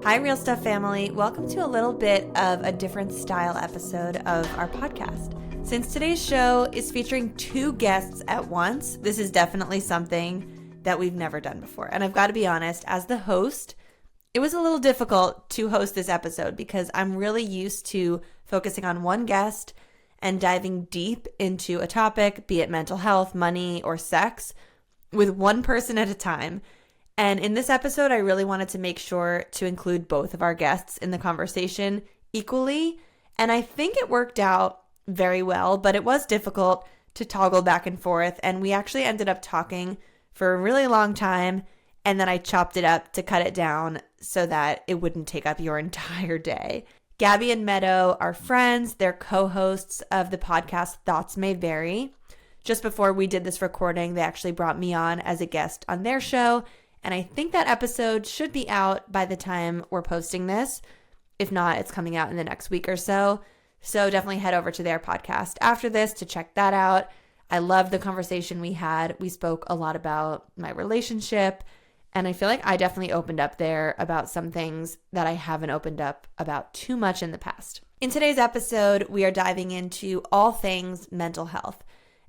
Hi, Real Stuff family. Welcome to a little bit of a different style episode of our podcast. Since today's show is featuring two guests at once, this is definitely something that we've never done before. And I've got to be honest, as the host, it was a little difficult to host this episode because I'm really used to focusing on one guest and diving deep into a topic, be it mental health, money, or sex, with one person at a time. And in this episode, I really wanted to make sure to include both of our guests in the conversation equally. And I think it worked out very well, but it was difficult to toggle back and forth. And we actually ended up talking for a really long time. And then I chopped it up to cut it down so that it wouldn't take up your entire day. Gaby and Meadow are friends. They're co-hosts of the podcast Thoughts May Vary. Just before we did this recording, they actually brought me on as a guest on their show. And I think that episode should be out by the time we're posting this. If not, it's coming out in the next week or so. So definitely head over to their podcast after this to check that out. I love the conversation we had. We spoke a lot about my relationship. And I feel like I definitely opened up there about some things that I haven't opened up about too much in the past. In today's episode, we are diving into all things mental health.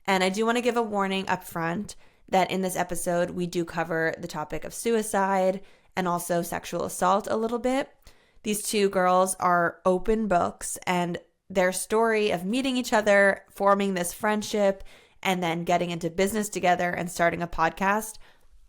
And I do want to give a warning up front that in this episode, we do cover the topic of suicide and also sexual assault a little bit. These two girls are open books, and their story of meeting each other, forming this friendship, and then getting into business together and starting a podcast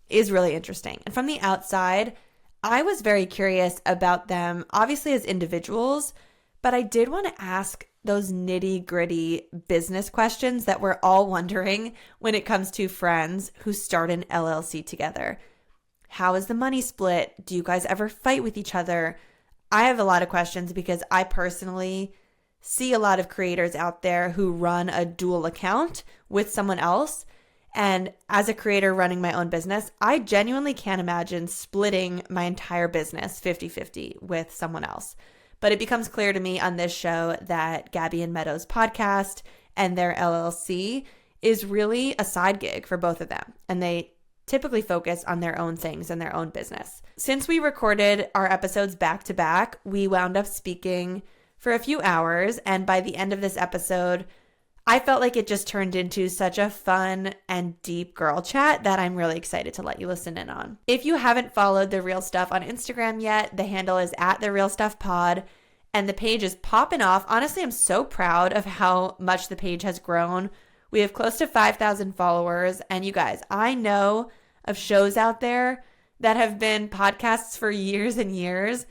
is really interesting. And from the outside, I was very curious about them, obviously as individuals, but I did want to ask those nitty-gritty business questions that we're all wondering when it comes to friends who start an LLC together. How is the money split? Do you guys ever fight with each other? I have a lot of questions because I personally see a lot of creators out there who run a dual account with someone else. And as a creator running my own business, I genuinely can't imagine splitting my entire business 50-50 with someone else. But it becomes clear to me on this show that Gaby and Meadow's podcast and their LLC is really a side gig for both of them. And they typically focus on their own things and their own business. Since we recorded our episodes back to back, we wound up speaking for a few hours. And by the end of this episode, I felt like it just turned into such a fun and deep girl chat that I'm really excited to let you listen in on. If you haven't followed The Real Stuff on Instagram yet, the handle is @TheRealStuffPod, and the page is popping off. Honestly, I'm so proud of how much the page has grown. We have close to 5,000 followers, and you guys, I know of shows out there that have been podcasts for years and years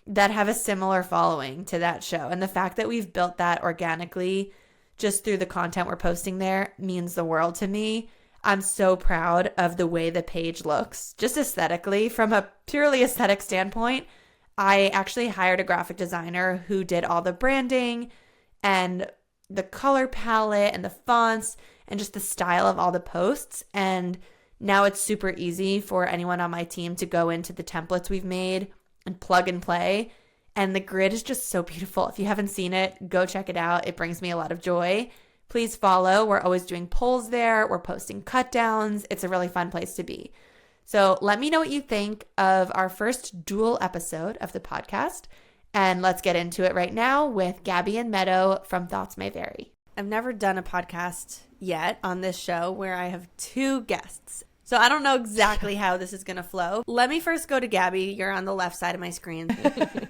that have a similar following to that show. And the fact that we've built that organically just through the content we're posting there means the world to me. I'm so proud of the way the page looks, just aesthetically. From a purely aesthetic standpoint, I actually hired a graphic designer who did all the branding and the color palette and the fonts and just the style of all the posts. And now it's super easy for anyone on my team to go into the templates we've made and plug and play. And the grid is just so beautiful. If you haven't seen it, go check it out. It brings me a lot of joy. Please follow. We're always doing polls there. We're posting cut downs. It's a really fun place to be. So let me know what you think of our first dual episode of the podcast. And let's get into it right now with Gaby and Meadow from Thoughts May Vary. I've never done a podcast yet on this show where I have two guests. So I don't know exactly how this is going to flow. Let me first go to Gaby. You're on the left side of my screen.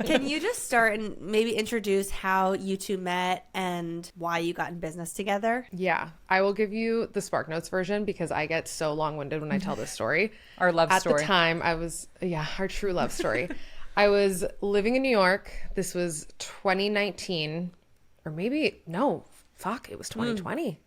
Can you just start and maybe introduce how you two met and why you got in business together? Yeah, I will give you the Spark Notes version because I get so long-winded when I tell this story. Our love story. At the time, our true love story. I was living in New York. This was 2019, or maybe, no, it was 2020. It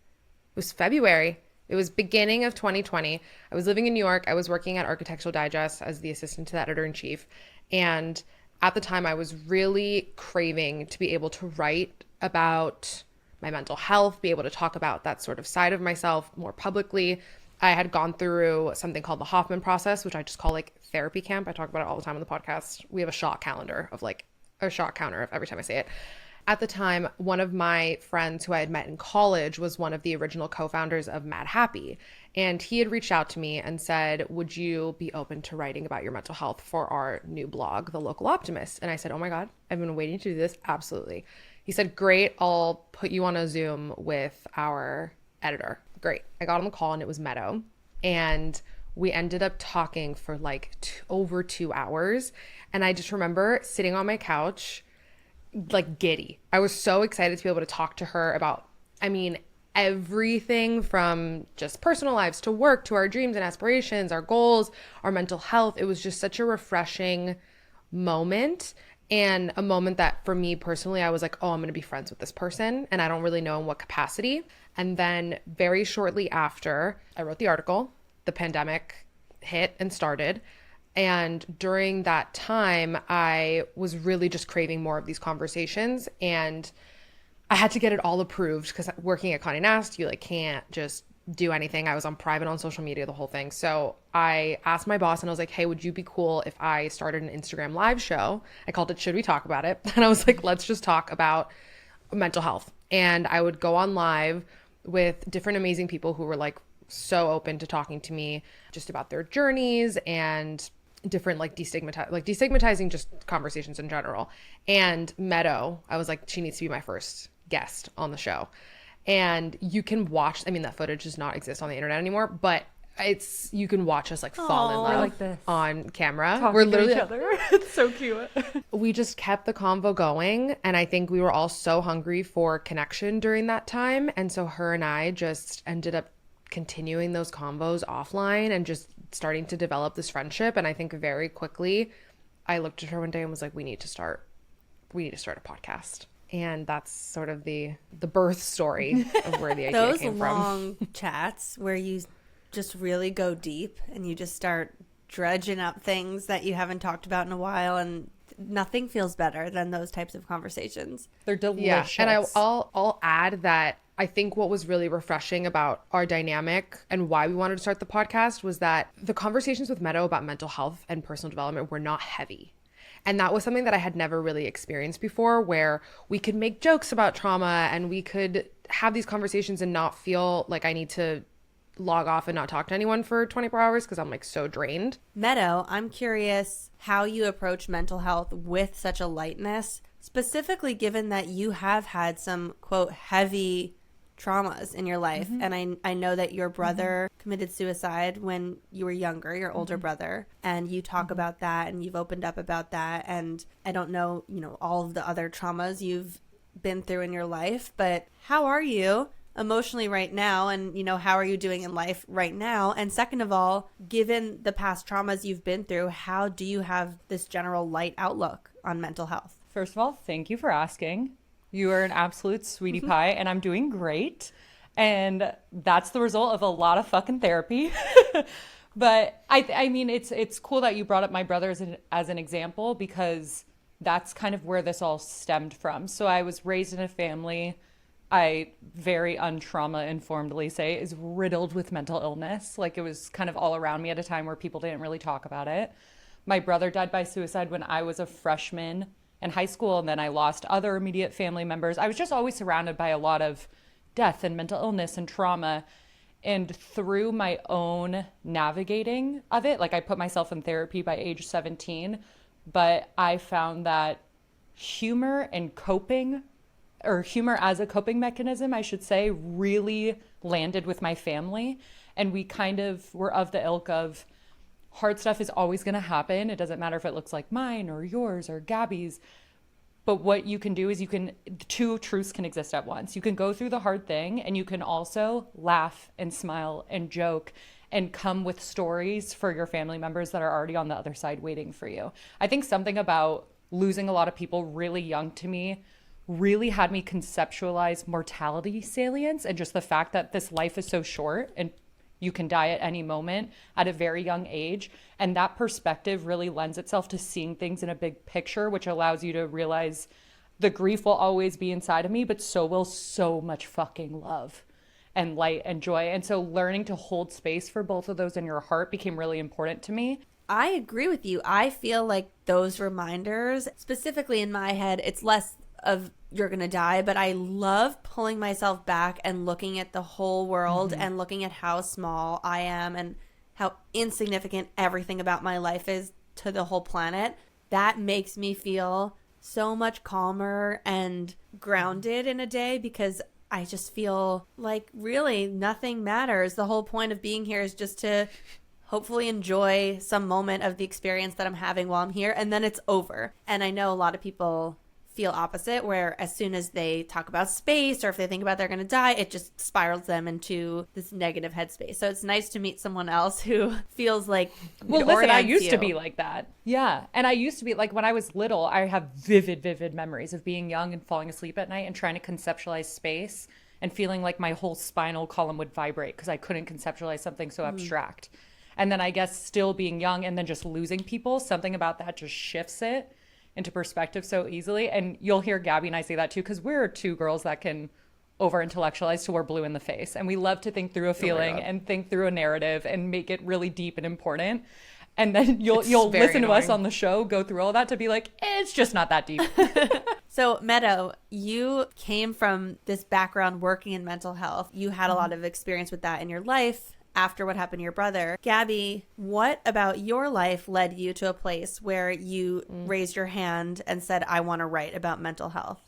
was February. It was beginning of 2020. I was living in New York. I was working at Architectural Digest as the assistant to the editor-in-chief. And at the time, I was really craving to be able to write about my mental health, be able to talk about that sort of side of myself more publicly. I had gone through something called the Hoffman Process, which I just call like therapy camp. I talk about it all the time on the podcast. We have a shot calendar of like a shot counter every time I say it. at the time, one of my friends who I had met in college was one of the original co-founders of Mad Happy. And he had reached out to me and said, would you be open to writing about your mental health for our new blog, The Local Optimist? And I said, oh my God, I've been waiting to do this. Absolutely. He said, great, I'll put you on a Zoom with our editor. Great. I got on the call and it was Meadow. And we ended up talking for like over 2 hours. And I just remember sitting on my couch, like giddy. I was so excited to be able to talk to her about, everything from just personal lives to work to our dreams and aspirations, our goals, our mental health. It was just such a refreshing moment, and a moment that for me personally, I was like, oh, I'm going to be friends with this person, and I don't really know in what capacity. And then very shortly after I wrote the article, the pandemic hit and started. And during that time, I was really just craving more of these conversations, and I had to get it all approved because working at Condé Nast, you like can't just do anything. I was on private on social media, the whole thing. So I asked my boss and I was like, hey, would you be cool if I started an Instagram live show? I called it Should We Talk About It? And I was like, let's just talk about mental health. And I would go on live with different amazing people who were like so open to talking to me just about their journeys and different destigmatizing just conversations in general. And Meadow, I was like, she needs to be my first guest on the show. And you can watch, that footage does not exist on the internet anymore, but you can watch us fall in love like on camera. Talking We're literally to each other. It's so cute. We just kept the convo going, and I think we were all so hungry for connection during that time. And so her and I just ended up continuing those convos offline and just starting to develop this friendship. And I think very quickly I looked at her one day and was like, we need to start a podcast. And that's sort of the birth story of where the idea came from. Those long chats where you just really go deep and you just start dredging up things that you haven't talked about in a while, and nothing feels better than those types of conversations. They're delicious. Yeah. And I'll add that I think what was really refreshing about our dynamic and why we wanted to start the podcast was that the conversations with Meadow about mental health and personal development were not heavy. And that was something that I had never really experienced before, where we could make jokes about trauma and we could have these conversations and not feel like I need to log off and not talk to anyone for 24 hours because I'm like so drained. Meadow, I'm curious how you approach mental health with such a lightness, specifically given that you have had some, quote, heavy traumas in your life. Mm-hmm. And I know that your brother committed suicide when you were younger, your older brother, and you talk about that and you've opened up about that. And I don't know, all of the other traumas you've been through in your life, but how are you emotionally right now? And, how are you doing in life right now? And second of all, given the past traumas you've been through, how do you have this general light outlook on mental health? First of all, thank you for asking. You are an absolute sweetie pie, and I'm doing great. And that's the result of a lot of fucking therapy. But it's cool that you brought up my brother as an example, because that's kind of where this all stemmed from. So I was raised in a family, I very untrauma informedly say, is riddled with mental illness. Like, it was kind of all around me at a time where people didn't really talk about it. My brother died by suicide when I was a freshman in high school, and then I lost other immediate family members. I was just always surrounded by a lot of death and mental illness and trauma. And through my own navigating of it, I put myself in therapy by age 17, but I found that humor as a coping mechanism, I should say, really landed with my family. And we kind of were of the ilk of, hard stuff is always going to happen. It doesn't matter if it looks like mine or yours or Gaby's. But what you can do is two truths can exist at once. You can go through the hard thing, and you can also laugh and smile and joke and come with stories for your family members that are already on the other side waiting for you. I think something about losing a lot of people really young to me really had me conceptualize mortality salience and just the fact that this life is so short and you can die at any moment at a very young age. And that perspective really lends itself to seeing things in a big picture, which allows you to realize the grief will always be inside of me, but so will so much fucking love and light and joy. And so learning to hold space for both of those in your heart became really important to me. I agree with you. I feel like those reminders, specifically in my head, it's less of you're going to die, but I love pulling myself back and looking at the whole world and looking at how small I am and how insignificant everything about my life is to the whole planet. That makes me feel so much calmer and grounded in a day, because I just feel like really nothing matters. The whole point of being here is just to hopefully enjoy some moment of the experience that I'm having while I'm here, and then it's over. And I know a lot of people feel opposite, where as soon as they talk about space or if they think about they're going to die, it just spirals them into this negative headspace. So it's nice to meet someone else who feels like, well, listen, I used to be like that. Yeah. And I used to be like, when I was little, I have vivid memories of being young and falling asleep at night and trying to conceptualize space and feeling like my whole spinal column would vibrate because I couldn't conceptualize something so abstract. And then I guess still being young and then just losing people, something about that just shifts it into perspective so easily. And you'll hear Gaby and I say that too, because we're two girls that can over intellectualize till we're blue in the face, and we love to think through a feeling and think through a narrative and make it really deep and important. And then you'll listen to us on the show go through all that to be like, it's just not that deep. So Meadow, you came from this background working in mental health. You had a lot of experience with that in your life after what happened to your brother. Gaby, what about your life led you to a place where you raised your hand and said, I want to write about mental health?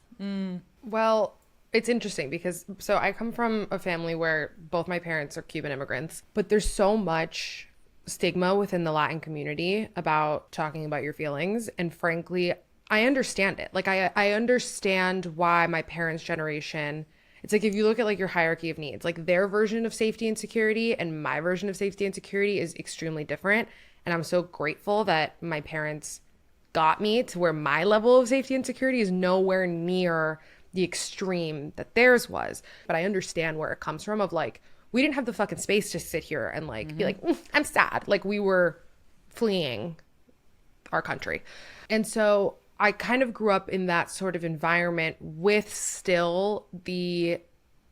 Well, it's interesting because so I come from a family where both my parents are Cuban immigrants, but there's so much stigma within the Latin community about talking about your feelings. And frankly, I understand it. Like I understand why my parents' generation, it's like if you look at like your hierarchy of needs, like their version of safety and security and my version of safety and security is extremely different. And I'm so grateful that my parents got me to where my level of safety and security is nowhere near the extreme that theirs was. But I understand where it comes from of like, we didn't have the fucking space to sit here and like be like, I'm sad. Like we were fleeing our country. And so I kind of grew up in that sort of environment with still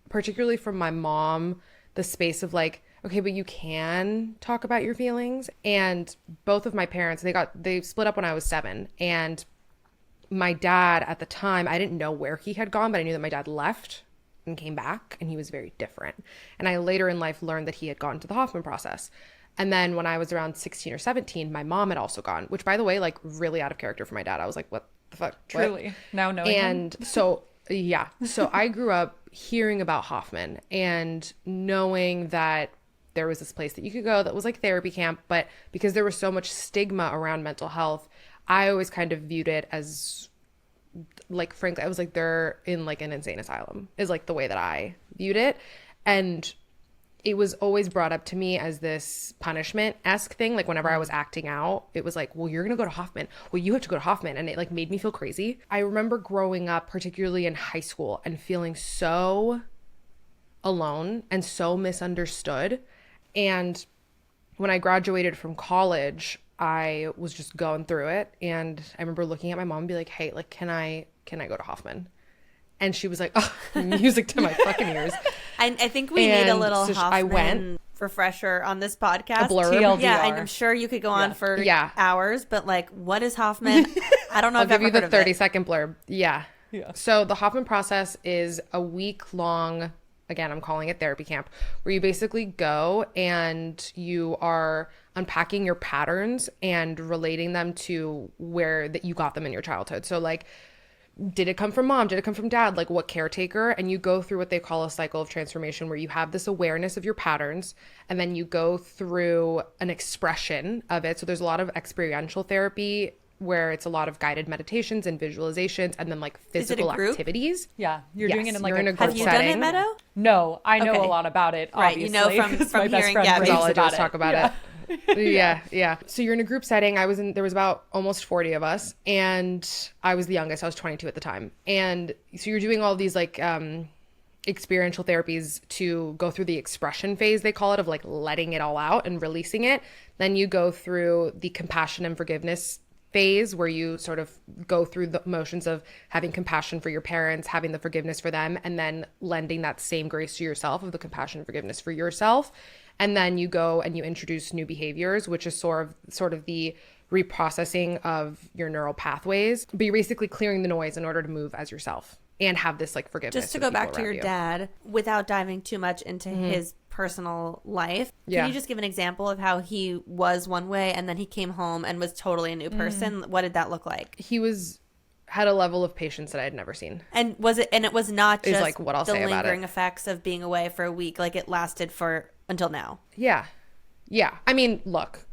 particularly from my mom, the space of like, okay, but you can talk about your feelings. And both of my parents, they split up when I was 7. And my dad at the time, I didn't know where he had gone, but I knew that my dad left and came back, and he was very different. And I later in life learned that he had gone to the Hoffman Process. And then when I was around 16 or 17, my mom had also gone, which by the way, like really out of character for my dad. I was like, what the fuck? Truly. What? Now knowing And him. So, yeah. So I grew up hearing about Hoffman and knowing that there was this place that you could go that was like therapy camp. But because there was so much stigma around mental health, I always kind of viewed it as like, frankly, I was like, they're in like an insane asylum is like the way that I viewed it. And it was always brought up to me as this punishment-esque thing. Like whenever I was acting out, it was like, well, you're going to go to Hoffman. Well, you have to go to Hoffman. And it like made me feel crazy. I remember growing up, particularly in high school, and feeling so alone and so misunderstood. And when I graduated from college, I was just going through it. And I remember looking at my mom and be like, hey, like, can I go to Hoffman? And she was like, oh, music to my fucking ears. I think we need a little so Hoffman I went, refresher on this podcast. A blurb? TLDR. Yeah, and I'm sure you could go on for hours, but like, what is Hoffman? I don't know. I'll if give I've you the heard of 30-second blurb. Yeah. So the Hoffman Process is a week-long, again, I'm calling it therapy camp, where you basically go and you are unpacking your patterns and relating them to where that you got them in your childhood. So like, did it come from mom? Did it come from dad? Like what caretaker? And you go through what they call a cycle of transformation, where you have this awareness of your patterns and then you go through an expression of it. So there's a lot of experiential therapy where it's a lot of guided meditations and visualizations and then like physical activities. Yeah. You're doing it in like a group Have you setting. done it, Meadow? No, I know Okay. a lot about it, Right, obviously. you know from my best hearing friend Gaby. raves All I do about is talk about it. Yeah. So you're in a group setting. There was about almost 40 of us, and I was the youngest. I was 22 at the time. And so you're doing all these like experiential therapies to go through the expression phase, they call it, of like letting it all out and releasing it. Then you go through the compassion and forgiveness phase, where you sort of go through the motions of having compassion for your parents, having the forgiveness for them, and then lending that same grace to yourself of the compassion and forgiveness for yourself. And then you go and you introduce new behaviors, which is sort of the reprocessing of your neural pathways, but you're basically clearing the noise in order to move as yourself and have this like forgiveness. Just to go back to your dad, without diving too much into his personal life, can you just give an example of how he was one way and then he came home and was totally a new person? What did that look like? He had a level of patience that I had never seen. And it was not just like what I'll the say about lingering it. effects of being away for a week, like it lasted for until now. Yeah. I mean, look,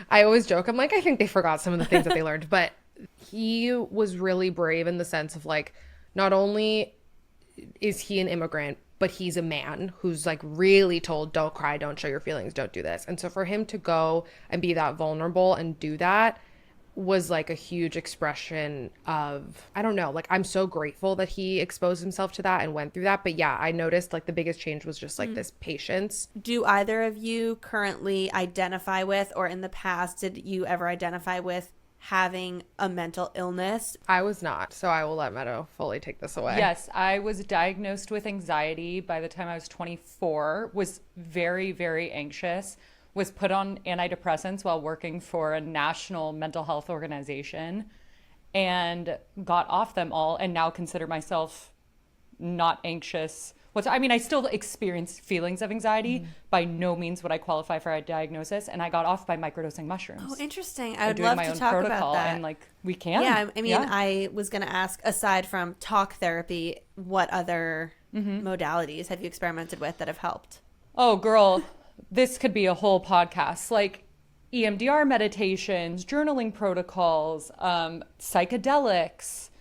I always joke, I'm like, I think they forgot some of the things that they learned, but he was really brave in the sense of like, not only is he an immigrant, but he's a man who's like really told, don't cry, don't show your feelings, don't do this. And so for him to go and be that vulnerable and do that was like a huge expression of, I don't know, like I'm so grateful that he exposed himself to that and went through that. But yeah, I noticed like the biggest change was just like this patience. Do either of you currently identify with, or in the past, did you ever identify with having a mental illness? I was not, so I will let Meadow fully take this away. Yes, I was diagnosed with anxiety by the time I was 24, was very, very anxious, was put on antidepressants while working for a national mental health organization, and got off them all, and now consider myself not anxious. I still experience feelings of anxiety. By no means would I qualify for a diagnosis, and I got off by microdosing mushrooms. Oh, interesting. I would love to talk about that. And like we can. Yeah, I mean, I was going to ask, aside from talk therapy, what other modalities have you experimented with that have helped? Oh, girl, this could be a whole podcast. Like EMDR meditations, journaling protocols, psychedelics,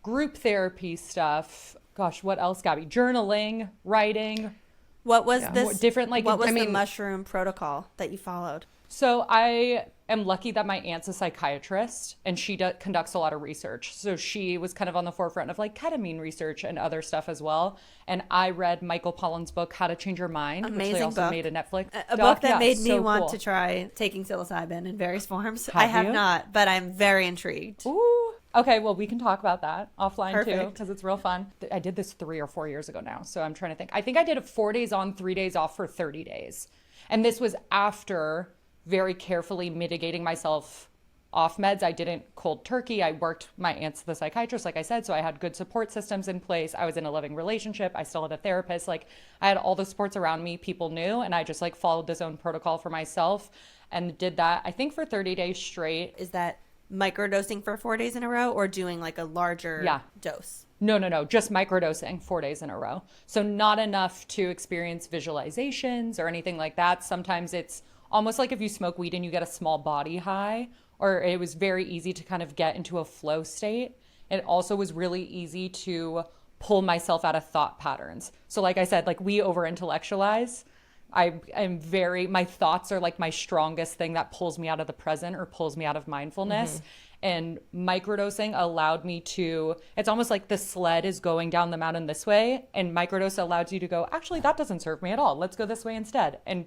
group therapy stuff. Gosh, what else, Gaby? Journaling, writing. What was this? Different, like, what was the mushroom protocol that you followed? So I am lucky that my aunt's a psychiatrist, and she conducts a lot of research. So she was kind of on the forefront of like ketamine research and other stuff as well. And I read Michael Pollan's book, How to Change Your Mind, Amazing which they also book. made a Netflix A book that made me want to try taking psilocybin in various forms. I have you? not, but I'm very intrigued. Ooh. Okay, well, we can talk about that offline too, Perfect. because it's real fun. I did this 3 or 4 years ago now, so I'm trying to think. I think I did it 4 days on, 3 days off for 30 days. And this was after very carefully mitigating myself off meds. I didn't cold turkey. I worked, my aunt's the psychiatrist, like I said, so I had good support systems in place. I was in a loving relationship. I still had a therapist. Like, I had all the supports around me, people knew, and I just like followed this own protocol for myself and did that, I think, for 30 days straight. Is that microdosing for 4 days in a row, or doing like a larger dose? No, just microdosing 4 days in a row. So not enough to experience visualizations or anything like that. Sometimes it's almost like if you smoke weed and you get a small body high, or it was very easy to kind of get into a flow state. It also was really easy to pull myself out of thought patterns. So like I said, like we over intellectualize. My thoughts are like my strongest thing that pulls me out of the present or pulls me out of mindfulness. And microdosing allowed me to, it's almost like the sled is going down the mountain this way, and microdose allows you to go, actually, that doesn't serve me at all. Let's go this way instead, and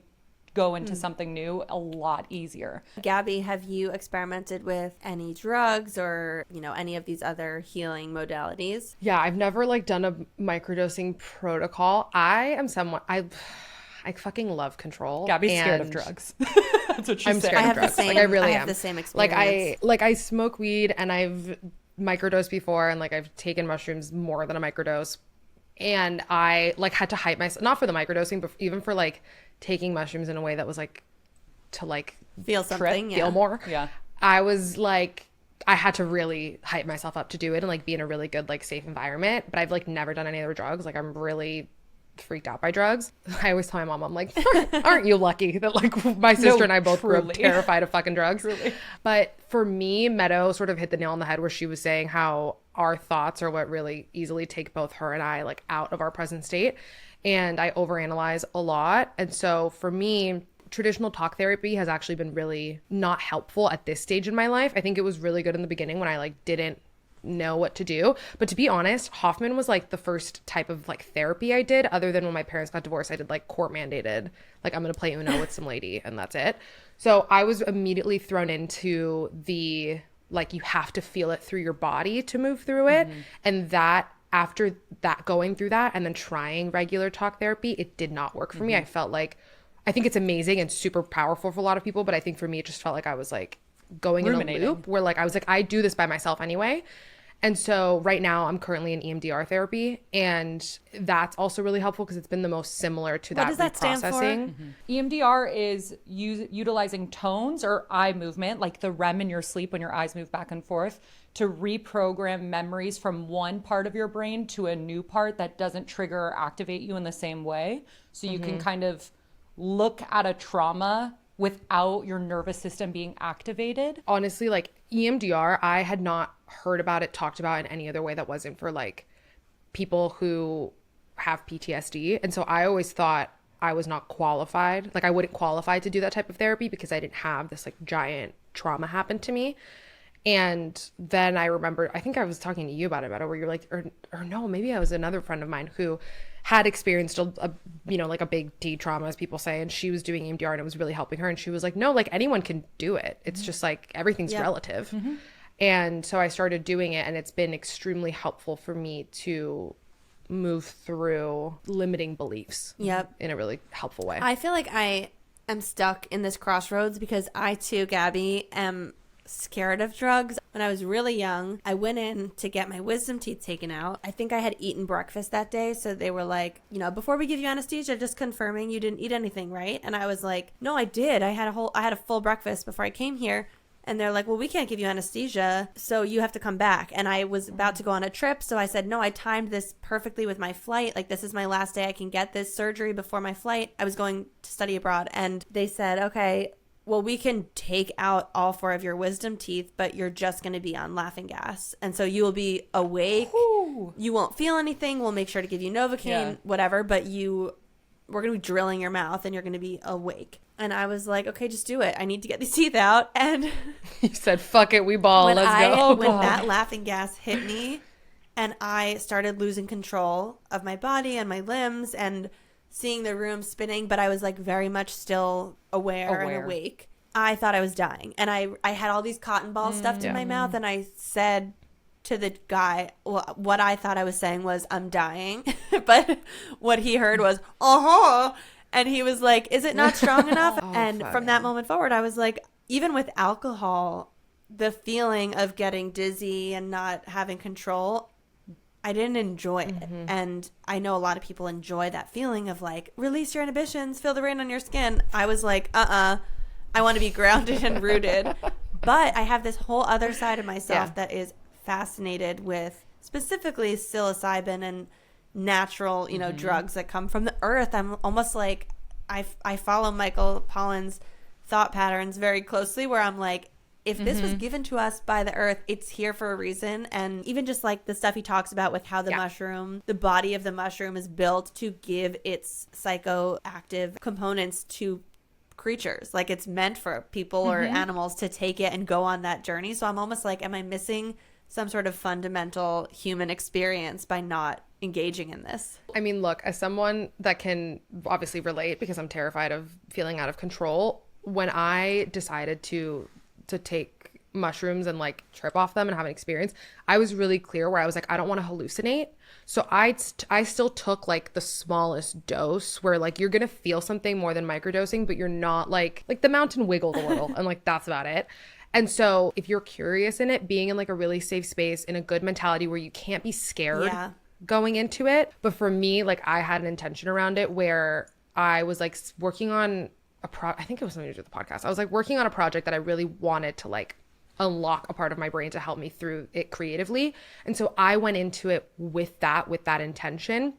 go into something new a lot easier. Gaby, have you experimented with any drugs or, any of these other healing modalities? Yeah, I've never like done a microdosing protocol. I fucking love control. Gaby's scared of drugs. That's what she's I'm saying. scared I of have drugs. the same. Like, I really have am. the same experience. I smoke weed and I've microdosed before, and like I've taken mushrooms more than a microdose, and I like had to hype myself, not for the microdosing, but even for like taking mushrooms in a way that was like to like Feel something, feel more. Yeah. I was like, I had to really hype myself up to do it and like be in a really good like safe environment. But I've like never done any other drugs. Like I'm really freaked out by drugs. I always tell my mom, I'm like, aren't you lucky that like my sister and I both grew up terrified of fucking drugs. Truly. But for me, Meadow sort of hit the nail on the head where she was saying how our thoughts are what really easily take both her and I like out of our present state. And I overanalyze a lot. And so for me, traditional talk therapy has actually been really not helpful at this stage in my life. I think it was really good in the beginning when I like didn't know what to do. But to be honest, Hoffman was like the first type of like therapy I did, other than when my parents got divorced. I did like court mandated, like I'm gonna play Uno with some lady and that's it. So I was immediately thrown into the like, you have to feel it through your body to move through it. And that after that, going through that and then trying regular talk therapy, it did not work for me. I felt like, I think it's amazing and super powerful for a lot of people, but I think for me it just felt like I was like going in a Ruminating. loop where like I was like, I do this by myself anyway. And so right now I'm currently in EMDR therapy, and that's also really helpful because it's been the most similar to What that does that stand for? reprocessing. EMDR is utilizing tones or eye movement, like the REM in your sleep when your eyes move back and forth, to reprogram memories from one part of your brain to a new part that doesn't trigger or activate you in the same way. So you can kind of look at a trauma without your nervous system being activated. Honestly, like EMDR, I had not heard about it talked about in any other way that wasn't for like people who have PTSD. And so I always thought I was not qualified. Like I wouldn't qualify to do that type of therapy because I didn't have this like giant trauma happen to me. And then I remember, I think I was talking to you about it, Meadow, where you're like, or no, maybe I was another friend of mine who had experienced a you know, like a big D trauma, as people say, and she was doing EMDR and it was really helping her. And she was like, no, like anyone can do it. It's just like everything's relative. And so I started doing it, and it's been extremely helpful for me to move through limiting beliefs. Yep. In a really helpful way. I feel like I am stuck in this crossroads because I too, Gabby, am scared of drugs. When I was really young, I went in to get my wisdom teeth taken out. I think I had eaten breakfast that day, so they were like, you know, before we give you anesthesia, just confirming you didn't eat anything, right? And I was like, no, I did. I had a full breakfast before I came here. And they're like, well, we can't give you anesthesia, so you have to come back. And I was about to go on a trip, so I said, no, I timed this perfectly with my flight. Like, this is my last day I can get this surgery before my flight. I was going to study abroad. And they said, okay, well, we can take out all 4 of your wisdom teeth, but you're just going to be on laughing gas. And so you will be awake. Ooh. You won't feel anything. We'll make sure to give you Novocaine, whatever, but we're going to be drilling your mouth and you're going to be awake. And I was like, okay, just do it. I need to get these teeth out. And You said, fuck it, we ball, let's go. when that laughing gas hit me and I started losing control of my body and my limbs and seeing the room spinning, but I was like very much still aware. And awake, I thought I was dying. And I had all these cotton balls stuffed in my mouth, and I said to the guy, well, what I thought I was saying was, I'm dying. But what he heard was, and he was like, is it not strong enough? And from that moment forward, I was like, even with alcohol, the feeling of getting dizzy and not having control, I didn't enjoy it. And I know a lot of people enjoy that feeling of like, release your inhibitions, feel the rain on your skin. I was like, I want to be grounded and rooted. But I have this whole other side of myself that is fascinated with specifically psilocybin and natural, you know, drugs that come from the earth. I'm almost like, I follow Michael Pollan's thought patterns very closely, where I'm like, if this was given to us by the earth, it's here for a reason. And even just like the stuff he talks about with how the mushroom, the body of the mushroom is built to give its psychoactive components to creatures. Like it's meant for people or animals to take it and go on that journey. So I'm almost like, am I missing some sort of fundamental human experience by not engaging in this? I mean, look, as someone that can obviously relate, because I'm terrified of feeling out of control, when I decided to take mushrooms and like trip off them and have an experience, I was really clear where I was like, I don't want to hallucinate. So I still took like the smallest dose, where like you're gonna feel something more than microdosing, but you're not like the mountain wiggled a little and like that's about it. And so if you're curious in it, being in like a really safe space, in a good mentality where you can't be scared going into it. But for me, like I had an intention around it where I was like working on I think it was something to do with the podcast. I was like working on a project that I really wanted to like unlock a part of my brain to help me through it creatively. And so I went into it with that intention.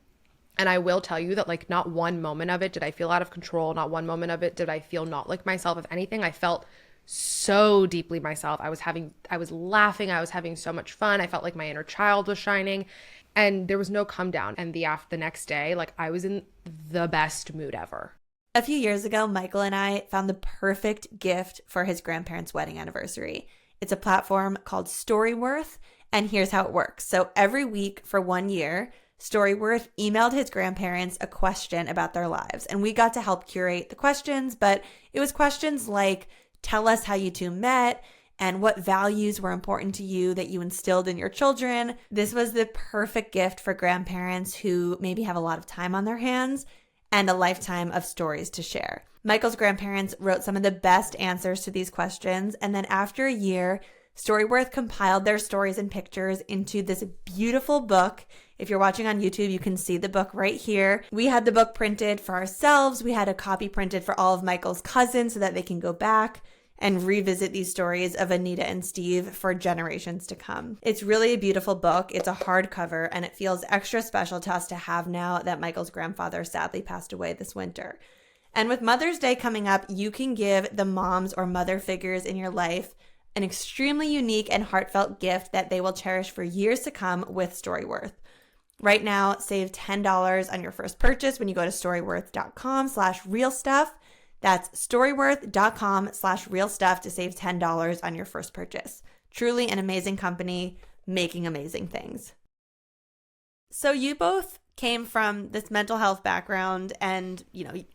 And I will tell you that like not one moment of it did I feel out of control. Not one moment of it did I feel not like myself. If anything, I felt so deeply myself. I was laughing. I was having so much fun. I felt like my inner child was shining, and there was no come down. And the next day, like I was in the best mood ever. A few years ago, Michael and I found the perfect gift for his grandparents' wedding anniversary. It's a platform called Storyworth, and here's how it works. So every week for 1 year, Storyworth emailed his grandparents a question about their lives, and we got to help curate the questions, but it was questions like, tell us how you two met and what values were important to you that you instilled in your children. This was the perfect gift for grandparents who maybe have a lot of time on their hands and a lifetime of stories to share. Michael's grandparents wrote some of the best answers to these questions, and then after a year, Storyworth compiled their stories and pictures into this beautiful book. If you're watching on YouTube, you can see the book right here. We had the book printed for ourselves. We had a copy printed for all of Michael's cousins so that they can go back and revisit these stories of Anita and Steve for generations to come. It's really a beautiful book. It's a hardcover, and it feels extra special to us to have now that Michael's grandfather sadly passed away this winter. And with Mother's Day coming up, you can give the moms or mother figures in your life an extremely unique and heartfelt gift that they will cherish for years to come with Storyworth. Right now, save $10 on your first purchase when you go to storyworth.com/realstuff. That's storyworth.com/realstuff to save $10 on your first purchase. Truly an amazing company making amazing things. So you both came from this mental health background, and,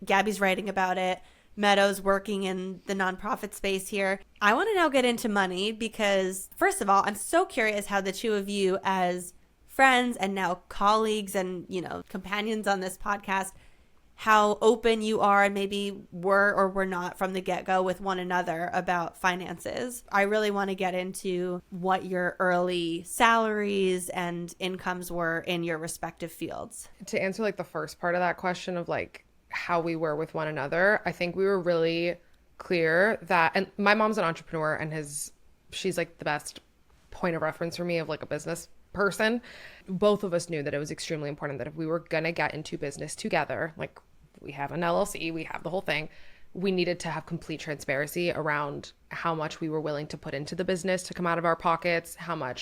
Gaby's writing about it. Meadow's working in the nonprofit space here. I want to now get into money because, first of all, I'm so curious how the two of you as friends and now colleagues and, companions on this podcast, how open you are and maybe were or were not from the get-go with one another about finances. I really want to get into what your early salaries and incomes were in your respective fields. To answer the first part of that question of how we were with one another, I think we were really clear that, and my mom's an entrepreneur and she's the best point of reference for me of a business person. Both of us knew that it was extremely important that if we were going to get into business together, we have an LLC, we have the whole thing, we needed to have complete transparency around how much we were willing to put into the business to come out of our pockets, how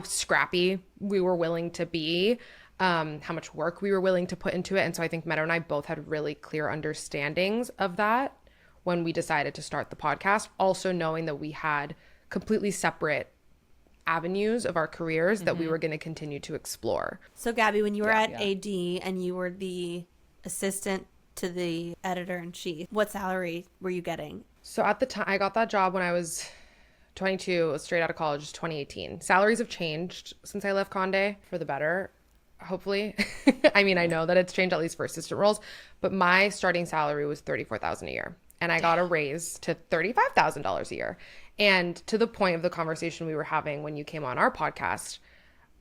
scrappy we were willing to be, how much work we were willing to put into it. And so I think Meadow and I both had really clear understandings of that when we decided to start the podcast, also knowing that we had completely separate avenues of our careers that we were going to continue to explore. So Gaby, when you were at AD and you were the assistant to the editor-in-chief, what salary were you getting? So at the time, I got that job when I was 22, straight out of college, 2018. Salaries have changed since I left Condé for the better, hopefully. I mean, I know that it's changed, at least for assistant roles, but my starting salary was $34,000 a year. And I got a raise to $35,000 a year. And to the point of the conversation we were having when you came on our podcast,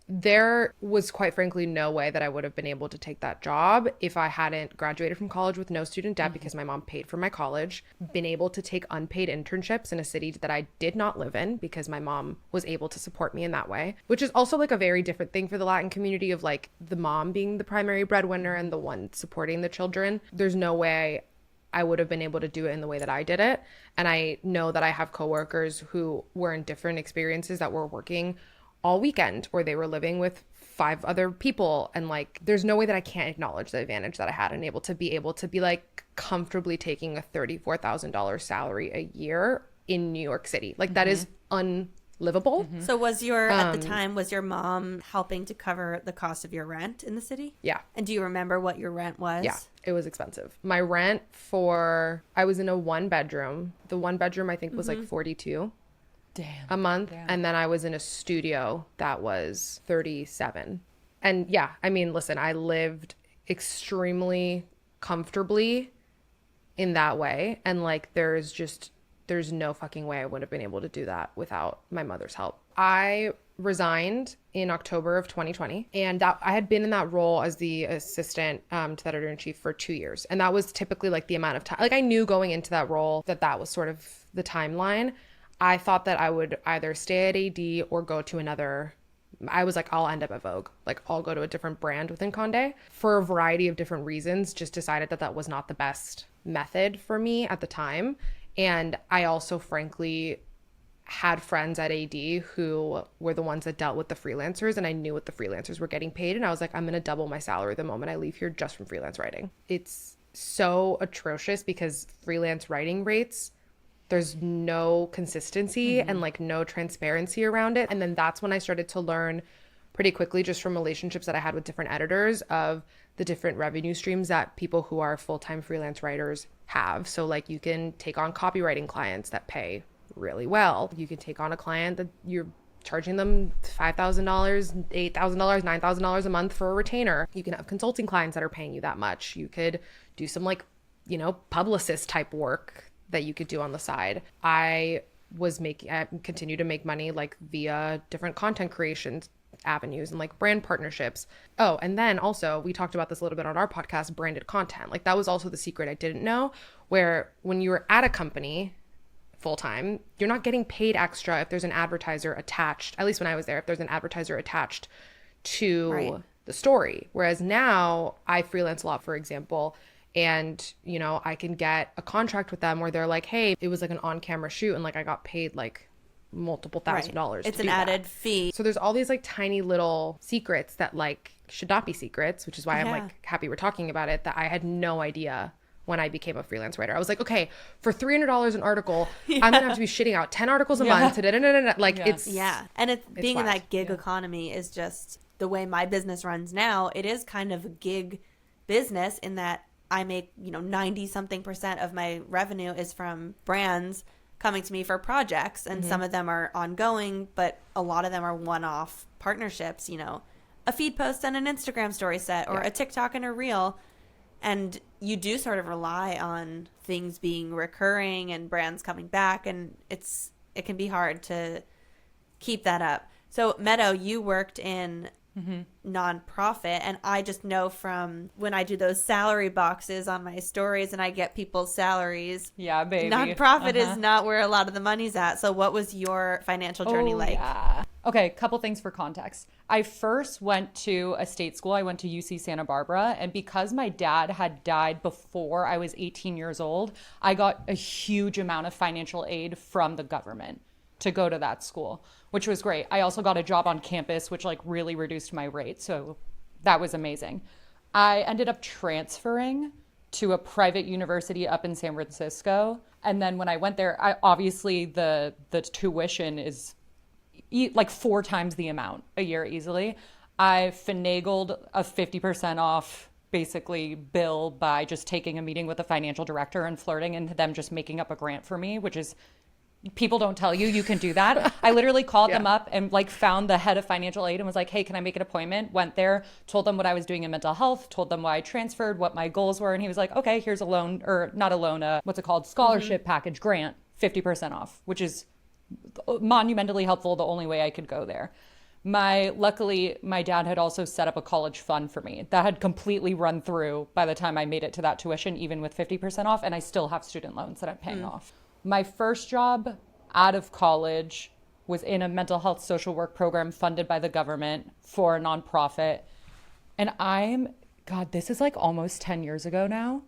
there was quite frankly no way that I would have been able to take that job if I hadn't graduated from college with no student debt because my mom paid for my college, been able to take unpaid internships in a city that I did not live in because my mom was able to support me in that way, which is also a very different thing for the Latin community of the mom being the primary breadwinner and the one supporting the children. There's no way I would have been able to do it in the way that I did it. And I know that I have coworkers who were in different experiences that were working all weekend or they were living with 5 other people. And there's no way that I can't acknowledge the advantage that I had and able to be comfortably taking a $34,000 salary a year in New York City. That is unlivable. So was at the time, was your mom helping to cover the cost of your rent in the city? Yeah. And do you remember what your rent was? Yeah, it was expensive. My rent I was in a 1-bedroom. The 1-bedroom I think was $42 a month. Damn. And then I was in a studio that was $37. And yeah, I mean, listen, I lived extremely comfortably in that way. And there's no fucking way I would have been able to do that without my mother's help. I resigned in October of 2020, and that I had been in that role as the assistant to the editor-in-chief for 2 years. And that was typically the amount of time, I knew going into that role that was sort of the timeline. I thought that I would either stay at AD or go to another. I was I'll end up at Vogue. I'll go to a different brand within Condé. For a variety of different reasons, just decided that was not the best method for me at the time. And I also, frankly, had friends at AD who were the ones that dealt with the freelancers, and I knew what the freelancers were getting paid. And I was I'm going to double my salary the moment I leave here just from freelance writing. It's so atrocious because freelance writing rates, there's no consistency and no transparency around it. And then that's when I started to learn pretty quickly just from relationships that I had with different editors of the different revenue streams that people who are full-time freelance writers have. So you can take on copywriting clients that pay really well. You can take on a client that you're charging them $5,000, $8,000, $9,000 a month for a retainer. You can have consulting clients that are paying you that much. You could do some like, you know, publicist type work that you could do on the side. I continue to make money like via different content creations avenues and like brand partnerships. Oh, and then also we talked about this a little bit on our podcast, branded content. Like that was also the secret I didn't know, where when you were at a company full-time, you're not getting paid extra if there's an advertiser attached, at least when I was there, if there's an advertiser attached to the story. Whereas now I freelance a lot, for example, and, you know, I can get a contract with them where they're like, hey, it was like an on-camera shoot and like I got paid like multiple $1,000s. It's an added fee. So there's all these like tiny little secrets that like should not be secrets, which is why I'm like happy we're talking about it, that I had no idea when I became a freelance writer. I was like, okay, for $300 an article, I'm gonna have to be shitting out 10 articles a month. Like it's and it's being wild. in that gig economy is just the way my business runs now. It is kind of a gig business in that I make, you know, 90 something % of my revenue is from brands coming to me for projects, and some of them are ongoing, but a lot of them are one-off partnerships, you know, a feed post and an Instagram story set or a TikTok and a reel. And you do sort of rely on things being recurring and brands coming back, and it can be hard to keep that up. So Meadow, you worked in nonprofit, and I just know from when I do those salary boxes on my stories and I get people's salaries. Yeah, baby. Nonprofit is not where a lot of the money's at. So what was your financial journey like? Yeah. Okay, couple things for context. I first went to a state school. I went to UC Santa Barbara, and because my dad had died before I was 18 years old, I got a huge amount of financial aid from the government to go to that school, which was great. I also got a job on campus, which like really reduced my rate. So that was amazing. I ended up transferring to a private university up in San Francisco. And then when I went there, obviously the tuition is like 4 times the amount a year easily. I finagled a 50% off basically bill by just taking a meeting with the financial director and flirting and them just making up a grant for me, which is, people don't tell you can do that. I literally called them up and like found the head of financial aid and was like, hey, can I make an appointment? Went there, told them what I was doing in mental health, told them why I transferred, what my goals were. And he was like, okay, here's a loan, or not a loan, what's it called? Scholarship package grant, 50% off, which is monumentally helpful. The only way I could go there. Luckily, my dad had also set up a college fund for me that had completely run through by the time I made it to that tuition, even with 50% off. And I still have student loans that I'm paying off. My first job out of college was in a mental health social work program funded by the government for a nonprofit. And God, this is like almost 10 years ago now,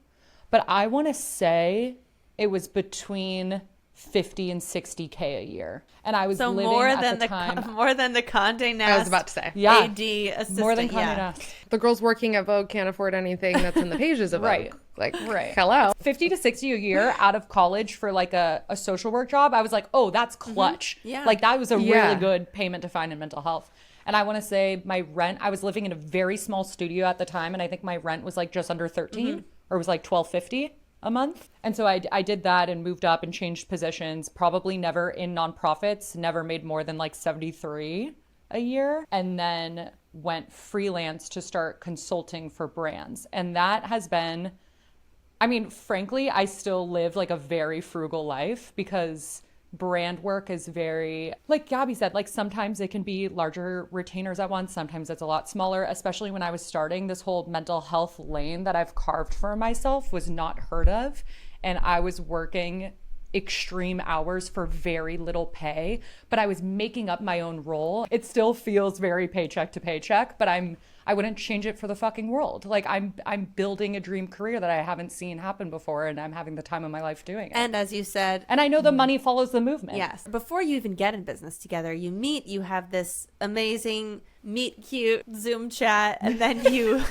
but I want to say it was between 50 and 60K a year. And I was living at the time. More than the Condé Nast. I was about to say. Yeah. AD assistant. More than Condé Nast. The girls working at Vogue can't afford anything that's in the pages of Vogue. Like, hello. 50 to 60 a year out of college for like a social work job. I was like, oh, that's clutch. Yeah. Like that was a really good payment to find in mental health. And I want to say my rent, I was living in a very small studio at the time. And I think my rent was like just under 13 or it was like $12.50 a month. And so I did that and moved up and changed positions, probably never in nonprofits, never made more than like 73 a year, and then went freelance to start consulting for brands. And that has been, I mean, frankly, I still live like a very frugal life because brand work is very, like Gaby said, like sometimes it can be larger retainers at once. Sometimes it's a lot smaller, especially when I was starting. This whole mental health lane that I've carved for myself was not heard of. And I was working extreme hours for very little pay, but I was making up my own role. It still feels very paycheck to paycheck, but I wouldn't change it for the fucking world. Like I'm building a dream career that I haven't seen happen before, and I'm having the time of my life doing it. And as you said, and I know the money follows the movement. Yes. Before you even get in business together, you meet, you have this amazing meet cute Zoom chat, and then you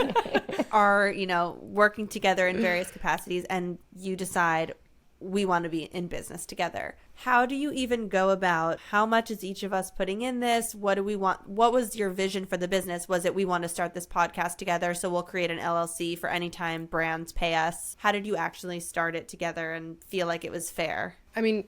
are, you know, working together in various capacities, and you decide we want to be in business together. How do you even go about how much is each of us putting in this? What do we want? What was your vision for the business? Was it we want to start this podcast together, so we'll create an LLC for any time brands pay us? How did you actually start it together and feel like it was fair? I mean,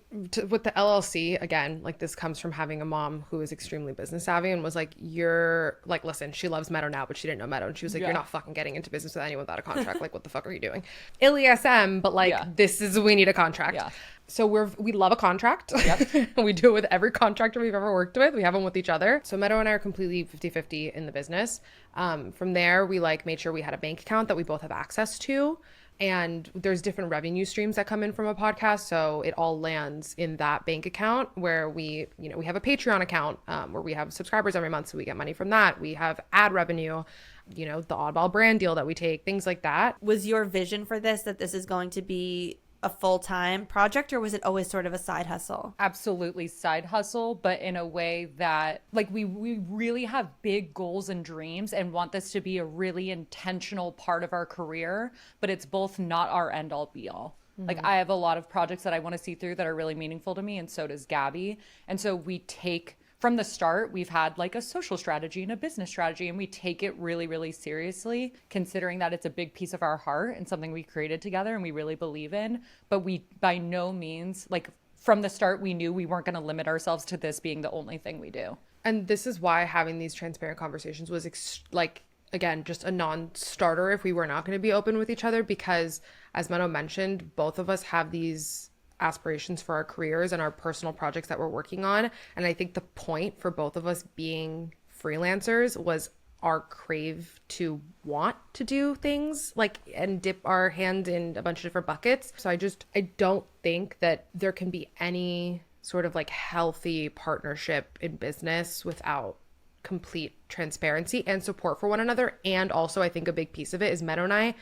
with the LLC, again, like this comes from having a mom who is extremely business savvy and was like, you're like, listen, she loves Meadow now, but she didn't know Meadow. And she was like, you're not fucking getting into business with anyone without a contract. Like, what the fuck are you doing? ILESM, but like, we need a contract. Yeah. So we love a contract. Yep. We do it with every contractor we've ever worked with. We have them with each other. So Meadow and I are completely 50-50 in the business. From there, we like made sure we had a bank account that we both have access to. And there's different revenue streams that come in from a podcast. So it all lands in that bank account where we have a Patreon account where we have subscribers every month. So we get money from that. We have ad revenue, the oddball brand deal that we take, things like that. Was your vision for this that this is going to be a full-time project, or was it always sort of a side hustle? Absolutely side hustle, but in a way that like we really have big goals and dreams and want this to be a really intentional part of our career, but it's both not our end all be all. Like I have a lot of projects that I want to see through that are really meaningful to me, and so does Gaby. And so we take from the start, we've had like a social strategy and a business strategy, and we take it really, really seriously, considering that it's a big piece of our heart and something we created together and we really believe in. But we by no means, like from the start, we knew we weren't going to limit ourselves to this being the only thing we do. And this is why having these transparent conversations was again, just a non-starter if we were not going to be open with each other, because as Meadow mentioned, both of us have these aspirations for our careers and our personal projects that we're working on. And I think the point for both of us being freelancers was our crave to want to do things and dip our hand in a bunch of different buckets. So I don't think that there can be any sort of like healthy partnership in business without complete transparency and support for one another. And also I think a big piece of it is Meadow and I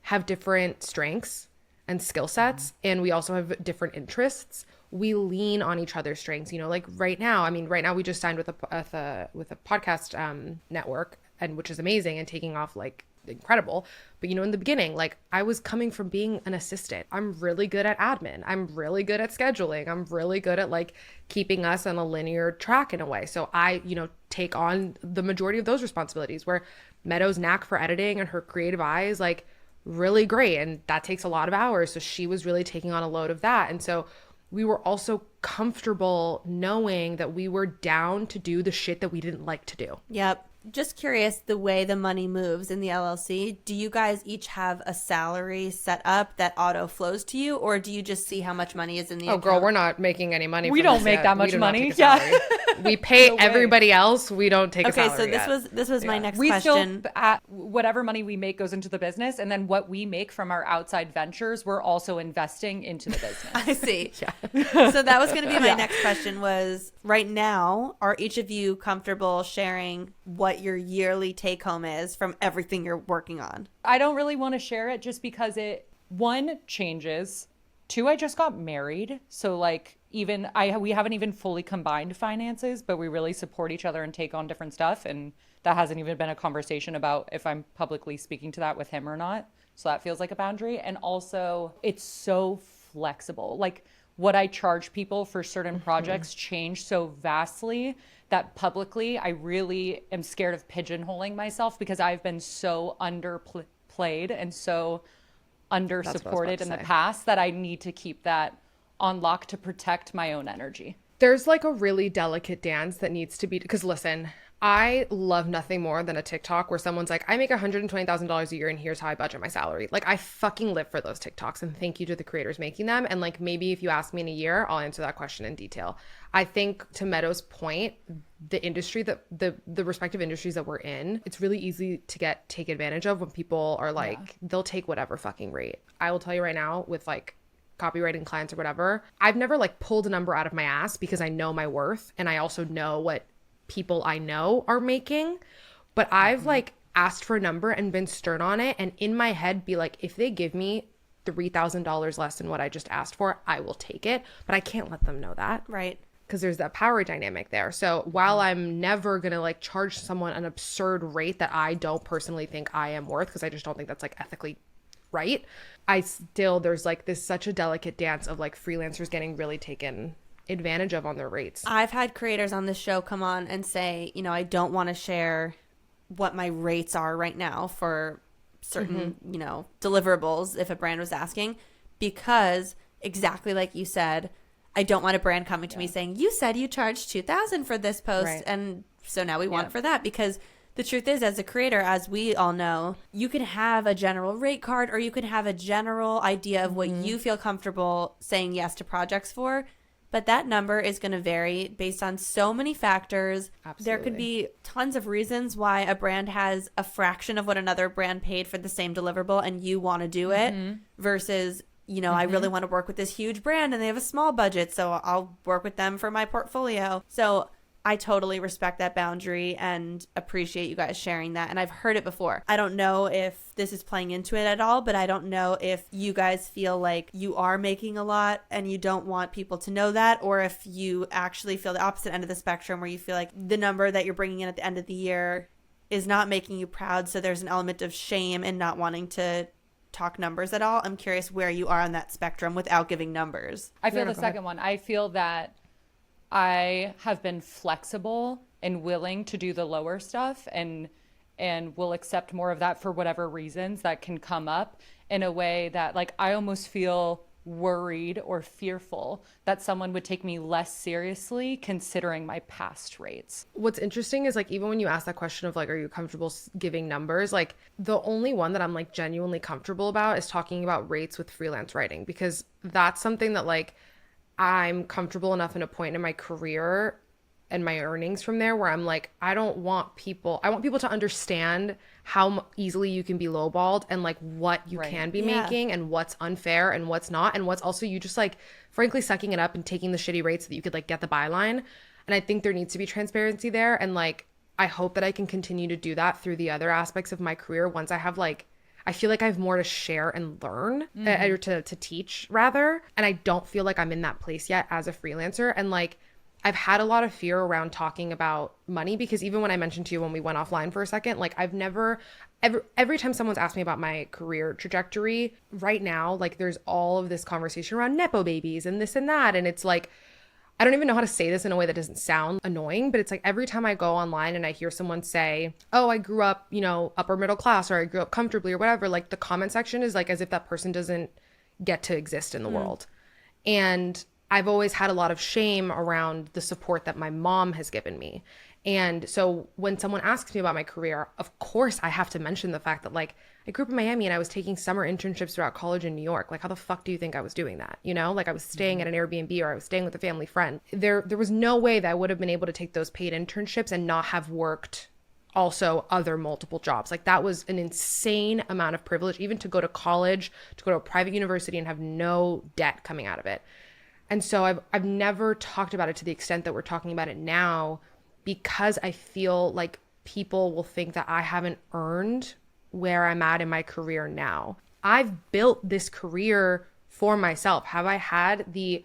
have different strengths and skill sets, and we also have different interests. We lean on each other's strengths. Right now we just signed with a podcast network, and which is amazing and taking off like incredible. But in the beginning, like I was coming from being an assistant. I'm really good at admin. I'm really good at scheduling. I'm really good at like keeping us on a linear track in a way. So I, take on the majority of those responsibilities, where Meadow's knack for editing and her creative eye is like really great, and that takes a lot of hours, so she was really taking on a load of that. And so we were also comfortable knowing that we were down to do the shit that we didn't like to do. Yep. Just curious, the way the money moves in the LLC, do you guys each have a salary set up that auto flows to you, or do you just see how much money is in the account? Girl, we're not making any money. We don't make that much money. Yeah. We pay everybody else. We don't take a salary. Okay, so this was my next question. We still, whatever money we make goes into the business, and then what we make from our outside ventures, we're also investing into the business. I see. Yeah. So that was going to be my next question was, right now, are each of you comfortable sharing what your yearly take home is from everything you're working on? I don't really want to share it just because it, one, changes. Two, I just got married. So like we haven't even fully combined finances, but we really support each other and take on different stuff. And that hasn't even been a conversation about if I'm publicly speaking to that with him or not. So that feels like a boundary. And also it's so flexible. Like what I charge people for certain projects change so vastly that publicly I really am scared of pigeonholing myself, because I've been so underplayed and so under-supported in the past that I need to keep that on lock to protect my own energy. There's like a really delicate dance that needs to be, because listen, I love nothing more than a TikTok where someone's like, I make $120,000 a year and here's how I budget my salary. Like I fucking live for those TikToks, and thank you to the creators making them. And like, maybe if you ask me in a year, I'll answer that question in detail. I think to Meadow's point, the industry that the respective industries that we're in, it's really easy to take advantage of when people are like, they'll take whatever fucking rate. I will tell you right now, with like copywriting clients or whatever, I've never like pulled a number out of my ass, because I know my worth and I also know what people I know are making. But I've like asked for a number and been stern on it, and in my head be like, if they give me $3,000 less than what I just asked for, I will take it. But I can't let them know that. Right. Because there's that power dynamic there. So while I'm never gonna like charge someone an absurd rate that I don't personally think I am worth, because I just don't think that's like ethically right, there's like this such a delicate dance of like freelancers getting really taken advantage of on their rates. I've had creators on this show come on and say, I don't want to share what my rates are right now for certain, deliverables if a brand was asking, because exactly like you said, I don't want a brand coming to me saying, you said you charged $2,000 for this post. Right. And so now we want it for that, because the truth is, as a creator, as we all know, you can have a general rate card, or you can have a general idea of what you feel comfortable saying yes to projects for. But that number is going to vary based on so many factors. Absolutely. There could be tons of reasons why a brand has a fraction of what another brand paid for the same deliverable and you want to do it versus, you know, I really want to work with this huge brand and they have a small budget, so I'll work with them for my portfolio. So I totally respect that boundary and appreciate you guys sharing that. And I've heard it before. I don't know if this is playing into it at all, but I don't know if you guys feel like you are making a lot and you don't want people to know that, or if you actually feel the opposite end of the spectrum where you feel like the number that you're bringing in at the end of the year is not making you proud. So there's an element of shame in not wanting to talk numbers at all. I'm curious where you are on that spectrum without giving numbers. I feel the second one. I feel that I have been flexible and willing to do the lower stuff and will accept more of that for whatever reasons that can come up, in a way that, like, I almost feel worried or fearful that someone would take me less seriously considering my past rates. What's interesting is, like, even when you ask that question of, like, are you comfortable giving numbers, like, the only one that I'm, like, genuinely comfortable about is talking about rates with freelance writing, because that's something that, like, I'm comfortable enough in a point in my career and my earnings from there where I'm like, I want people to understand how easily you can be lowballed and, like, what you can be making and what's unfair and what's not, and what's also you just, like, frankly sucking it up and taking the shitty rates so that you could, like, get the byline. And I think there needs to be transparency there. And, like, I hope that I can continue to do that through the other aspects of my career once I have, like, I feel like I have more to share and learn, or to teach rather. And I don't feel like I'm in that place yet as a freelancer. And, like, I've had a lot of fear around talking about money, because even when I mentioned to you when we went offline for a second, like, I've never, every time someone's asked me about my career trajectory right now, like, there's all of this conversation around Nepo babies and this and that. And it's like, I don't even know how to say this in a way that doesn't sound annoying, but it's like every time I go online and I hear someone say, oh, I grew up, you know, upper middle class, or I grew up comfortably or whatever, like, the comment section is like as if that person doesn't get to exist in the world. And I've always had a lot of shame around the support that my mom has given me. And so when someone asks me about my career, of course I have to mention the fact that, like, I grew up in Miami and I was taking summer internships throughout college in New York. Like, how the fuck do you think I was doing that? You know, like, I was staying at an Airbnb, or I was staying with a family friend. There was no way that I would have been able to take those paid internships and not have worked also other multiple jobs. Like, that was an insane amount of privilege, even to go to college, to go to a private university and have no debt coming out of it. And so I've never talked about it to the extent that we're talking about it now, because I feel like people will think that I haven't earned where I'm at in my career now. I've built this career for myself. Have I had the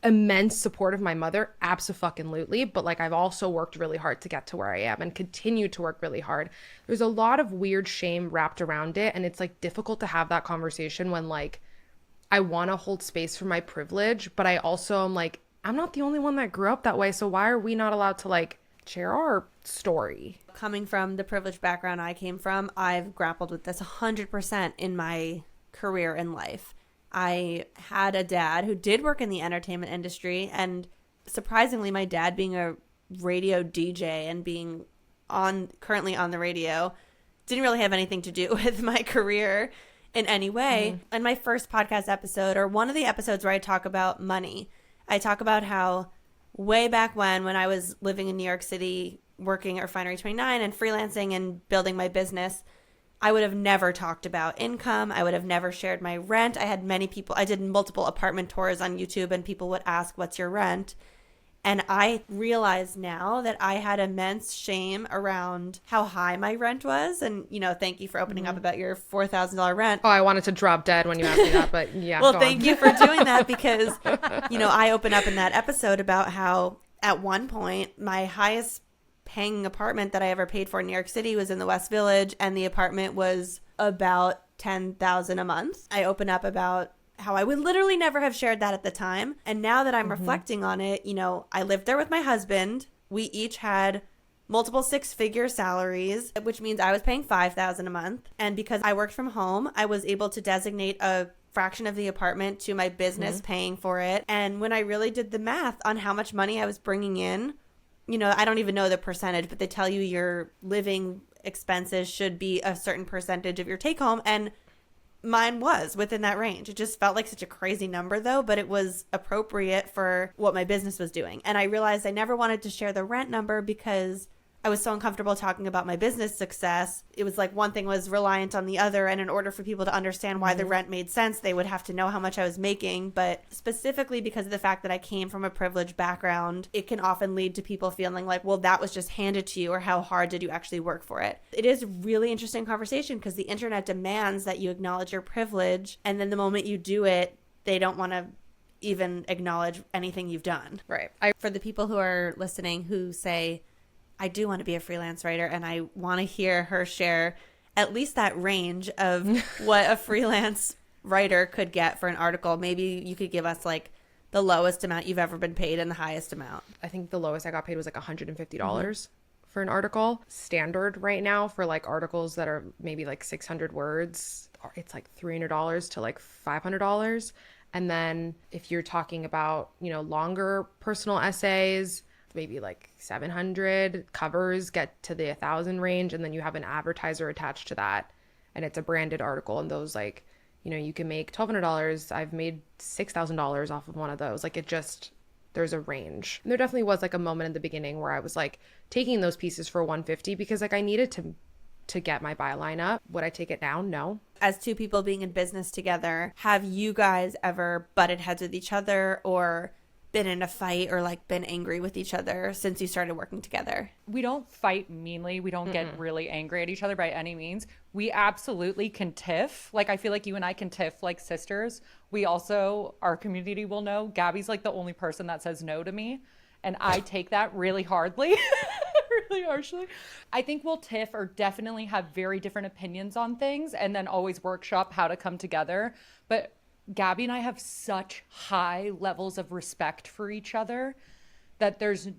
immense support of my mother? Abso-fucking-lutely. But, like, I've also worked really hard to get to where I am and continue to work really hard. There's a lot of weird shame wrapped around it. And it's, like, difficult to have that conversation when, like, I want to hold space for my privilege, but I also am like, I'm not the only one that grew up that way. So why are we not allowed to, like, share our story? Coming from the privileged background I came from, I've grappled with this 100% in my career in life. I had a dad who did work in the entertainment industry, and surprisingly, my dad being a radio DJ and being currently on the radio didn't really have anything to do with my career in any way. In my first podcast episode, or one of the episodes where I talk about money, I talk about how way back when I was living in New York City, working at Refinery 29 and freelancing and building my business, I would have never talked about income. I would have never shared my rent. I did multiple apartment tours on YouTube, and people would ask, what's your rent? And I realize now that I had immense shame around how high my rent was. And, you know, thank you for opening up about your $4,000 rent. Oh, I wanted to drop dead when you asked me that, but yeah. Well, thank you for doing that, because, you know, I open up in that episode about how at one point my highest paying apartment that I ever paid for in New York City was in the West Village, and the apartment was about $10,000 a month. I open up about how I would literally never have shared that at the time. And now that I'm reflecting on it, you know, I lived there with my husband. We each had multiple six-figure salaries, which means I was paying $5,000 a month. And because I worked from home, I was able to designate a fraction of the apartment to my business paying for it. And when I really did the math on how much money I was bringing in, you know, I don't even know the percentage, but they tell you your living expenses should be a certain percentage of your take home. And mine was within that range. It just felt like such a crazy number though, but it was appropriate for what my business was doing. And I realized I never wanted to share the rent number because I was so uncomfortable talking about my business success. It was like one thing was reliant on the other. And in order for people to understand why the rent made sense, they would have to know how much I was making. But specifically because of the fact that I came from a privileged background, it can often lead to people feeling like, well, that was just handed to you, or how hard did you actually work for it? It is a really interesting conversation because the internet demands that you acknowledge your privilege. And then the moment you do it, they don't want to even acknowledge anything you've done. Right. For the people who are listening who say, I do want to be a freelance writer, and I want to hear her share at least that range of what a freelance writer could get for an article. Maybe you could give us like the lowest amount you've ever been paid and the highest amount. I think the lowest I got paid was like $150 for an article. Standard right now for like articles that are maybe like 600 words, it's like $300 to like $500. And then if you're talking about, you know, longer personal essays, maybe like 700. Covers get to the 1,000 range, and then you have an advertiser attached to that, and it's a branded article. And those, like, you know, you can make $1,200. I've made $6,000 off of one of those. Like, it just, there's a range. And there definitely was like a moment in the beginning where I was like taking those pieces for $150 because like I needed to get my byline up. Would I take it down? No. As two people being in business together, have you guys ever butted heads with each other or been in a fight or like been angry with each other since you started working together? We don't fight meanly. We don't get really angry at each other by any means. We absolutely can tiff. Like, I feel like you and I can tiff like sisters. We also, our community will know, Gaby's like the only person that says no to me. And I take that really hardly, really harshly. I think we'll tiff or definitely have very different opinions on things and then always workshop how to come together. But Gaby and I have such high levels of respect for each other that there's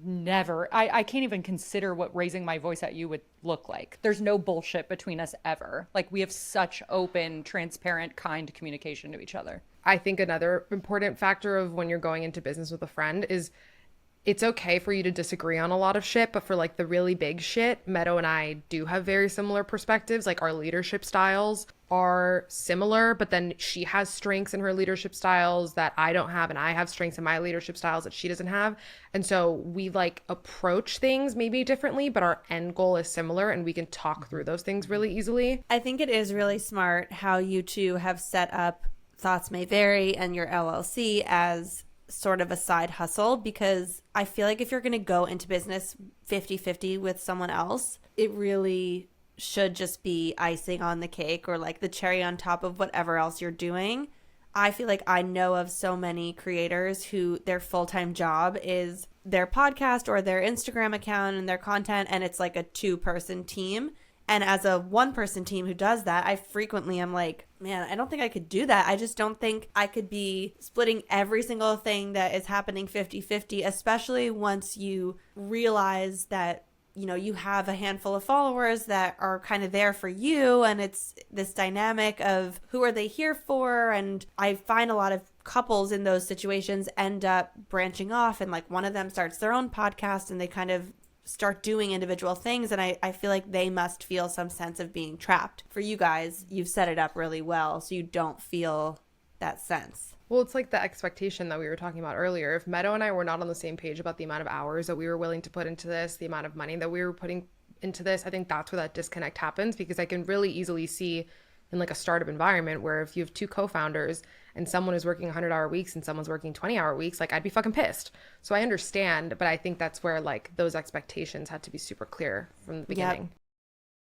never, I can't even consider what raising my voice at you would look like. There's no bullshit between us ever. Like, we have such open, transparent, kind communication to each other. I think another important factor of when you're going into business with a friend is it's okay for you to disagree on a lot of shit, but for like the really big shit, Meadow and I do have very similar perspectives. Like, our leadership styles are similar, but then she has strengths in her leadership styles that I don't have, and I have strengths in my leadership styles that she doesn't have. And so we like approach things maybe differently, but our end goal is similar, and we can talk through those things really easily. I think it is really smart how you two have set up Thoughts May Vary and your LLC as sort of a side hustle, because I feel like if you're going to go into business 50-50 with someone else, it really should just be icing on the cake or like the cherry on top of whatever else you're doing. I feel like I know of so many creators who their full-time job is their podcast or their Instagram account and their content, and it's like a 2-person team. And as a 1-person team who does that, I frequently am like, man, I don't think I could do that. I just don't think I could be splitting every single thing that is happening 50-50, especially once you realize that, you know, you have a handful of followers that are kind of there for you. And it's this dynamic of who are they here for? And I find a lot of couples in those situations end up branching off, and like one of them starts their own podcast and they kind of start doing individual things, and I feel like they must feel some sense of being trapped. For you guys, you've set it up really well so you don't feel that sense. Well, it's like the expectation that we were talking about earlier. If Meadow and I were not on the same page about the amount of hours that we were willing to put into this, the amount of money that we were putting into this, I think that's where that disconnect happens, because I can really easily see in like a startup environment where if you have 2 co-founders and someone is working 100-hour weeks and someone's working 20-hour weeks, like I'd be fucking pissed. So I understand, but I think that's where like those expectations had to be super clear from the beginning. Yep.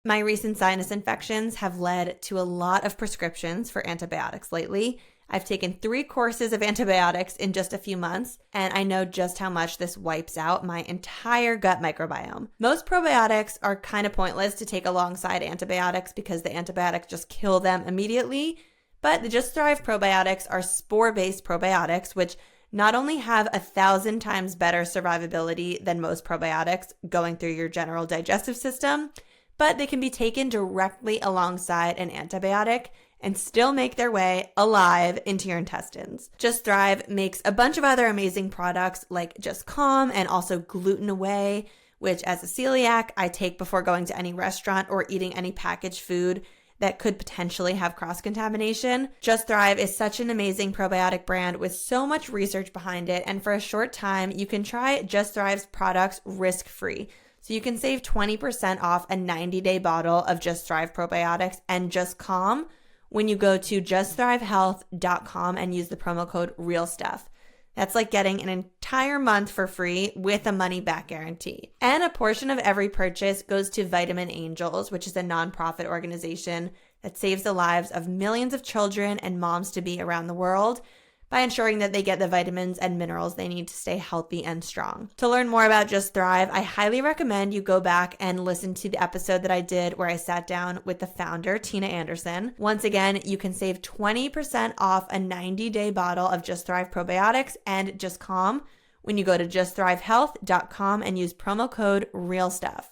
My recent sinus infections have led to a lot of prescriptions for antibiotics lately. I've taken 3 courses of antibiotics in just a few months, and I know just how much this wipes out my entire gut microbiome. Most probiotics are kind of pointless to take alongside antibiotics because the antibiotics just kill them immediately, but the Just Thrive probiotics are spore-based probiotics, which not only have 1,000 times better survivability than most probiotics going through your general digestive system, but they can be taken directly alongside an antibiotic, and still make their way alive into your intestines. Just Thrive makes a bunch of other amazing products like Just Calm and also Gluten Away, which as a celiac, I take before going to any restaurant or eating any packaged food that could potentially have cross-contamination. Just Thrive is such an amazing probiotic brand with so much research behind it, and for a short time, you can try Just Thrive's products risk-free. So you can save 20% off a 90-day bottle of Just Thrive probiotics and Just Calm when you go to justthrivehealth.com and use the promo code REALSTUFF. That's like getting an entire month for free with a money-back guarantee. And a portion of every purchase goes to Vitamin Angels, which is a nonprofit organization that saves the lives of millions of children and moms-to-be around the world by ensuring that they get the vitamins and minerals they need to stay healthy and strong. To learn more about Just Thrive, I highly recommend you go back and listen to the episode that I did where I sat down with the founder, Tina Anderson. Once again, you can save 20% off a 90-day bottle of Just Thrive probiotics and Just Calm when you go to justthrivehealth.com and use promo code REALSTUFF.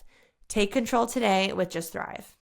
Take control today with Just Thrive.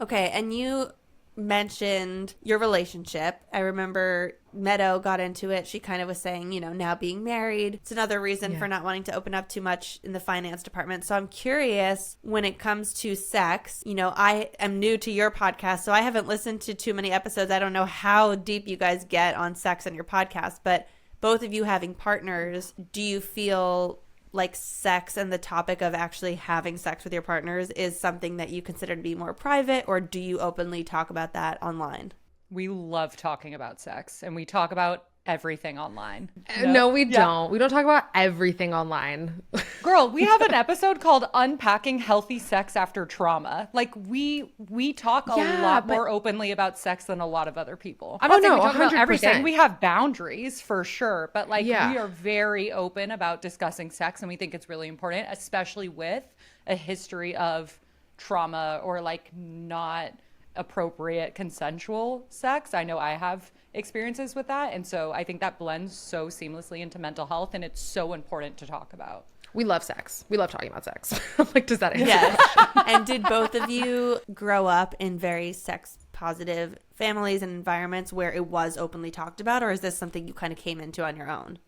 Okay, and you mentioned your relationship. I remember Meadow got into it. She kind of was saying, now being married, it's another reason for not wanting to open up too much in the finance department. So I'm curious when it comes to sex, I am new to your podcast, so I haven't listened to too many episodes. I don't know how deep you guys get on sex on your podcast, but both of you having partners, do you feel like sex and the topic of actually having sex with your partners is something that you consider to be more private, or do you openly talk about that online? We love talking about sex, and we talk about everything online. No, we don't. We don't talk about everything online. Girl, we have an episode called Unpacking Healthy Sex After Trauma. Like, we talk a lot more openly about sex than a lot of other people. I don't know, we talk about 100%. everything. We have boundaries for sure, but we are very open about discussing sex, and we think it's really important, especially with a history of trauma or not appropriate consensual sex. I know I have experiences with that, and so I think that blends so seamlessly into mental health, and it's so important to talk about. We love sex. We love talking about sex. Does that answer? Yes. And did both of you grow up in very sex positive families and environments where it was openly talked about, or is this something you kind of came into on your own?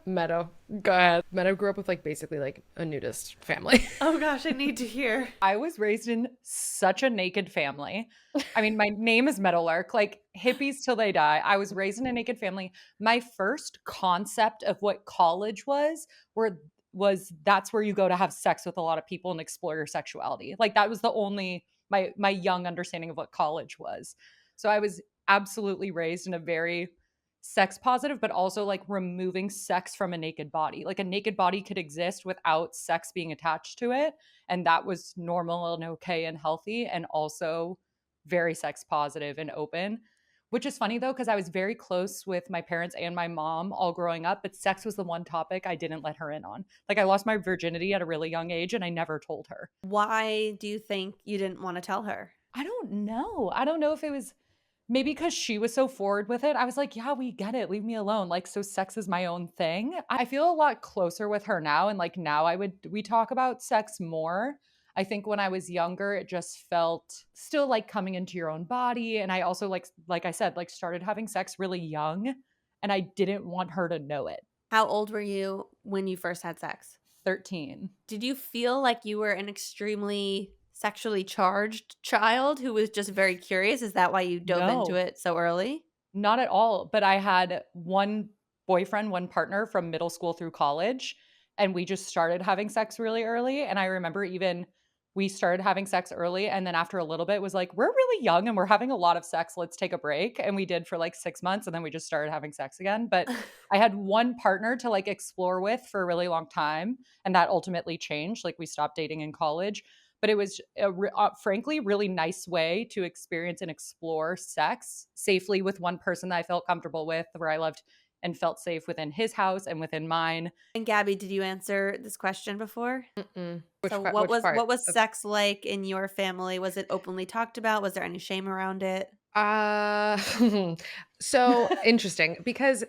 Meadow, go ahead. Meadow grew up with basically a nudist family. Oh gosh, I need to hear. I was raised in such a naked family. I mean, my name is Meadowlark, hippies till they die. I was raised in a naked family. My first concept of what college was that's where you go to have sex with a lot of people and explore your sexuality. That was the only my young understanding of what college was. So I was absolutely raised in a very sex positive, but also removing sex from a naked body. A naked body could exist without sex being attached to it, and that was normal and okay and healthy, and also very sex positive and open. Which is funny though, because I was very close with my parents and my mom all growing up, but sex was the one topic I didn't let her in on. I lost my virginity at a really young age, and I never told her. Why do you think you didn't want to tell her? I don't know. I don't know if it was maybe because she was so forward with it. I was like, yeah, we get it. Leave me alone. So sex is my own thing. I feel a lot closer with her now. And now we talk about sex more. I think when I was younger, it just felt still coming into your own body. And I also like I said, started having sex really young, and I didn't want her to know it. How old were you when you first had sex? 13. Did you feel like you were an extremely sexually charged child who was just very curious? Is that why you dove into it so early? Not at all. But I had one boyfriend, one partner from middle school through college, and we just started having sex really early. And I remember we started having sex early, and then after a little bit was we're really young and we're having a lot of sex. Let's take a break. And we did for 6 months, and then we just started having sex again. But I had one partner to explore with for a really long time, and that ultimately changed. We stopped dating in college. But it was frankly really nice way to experience and explore sex safely with one person that I felt comfortable with, where I loved and felt safe within his house and within mine. And Gaby, did you answer this question before? Mm-mm. What was sex like in your family? Was it openly talked about? Was there any shame around it? So interesting, because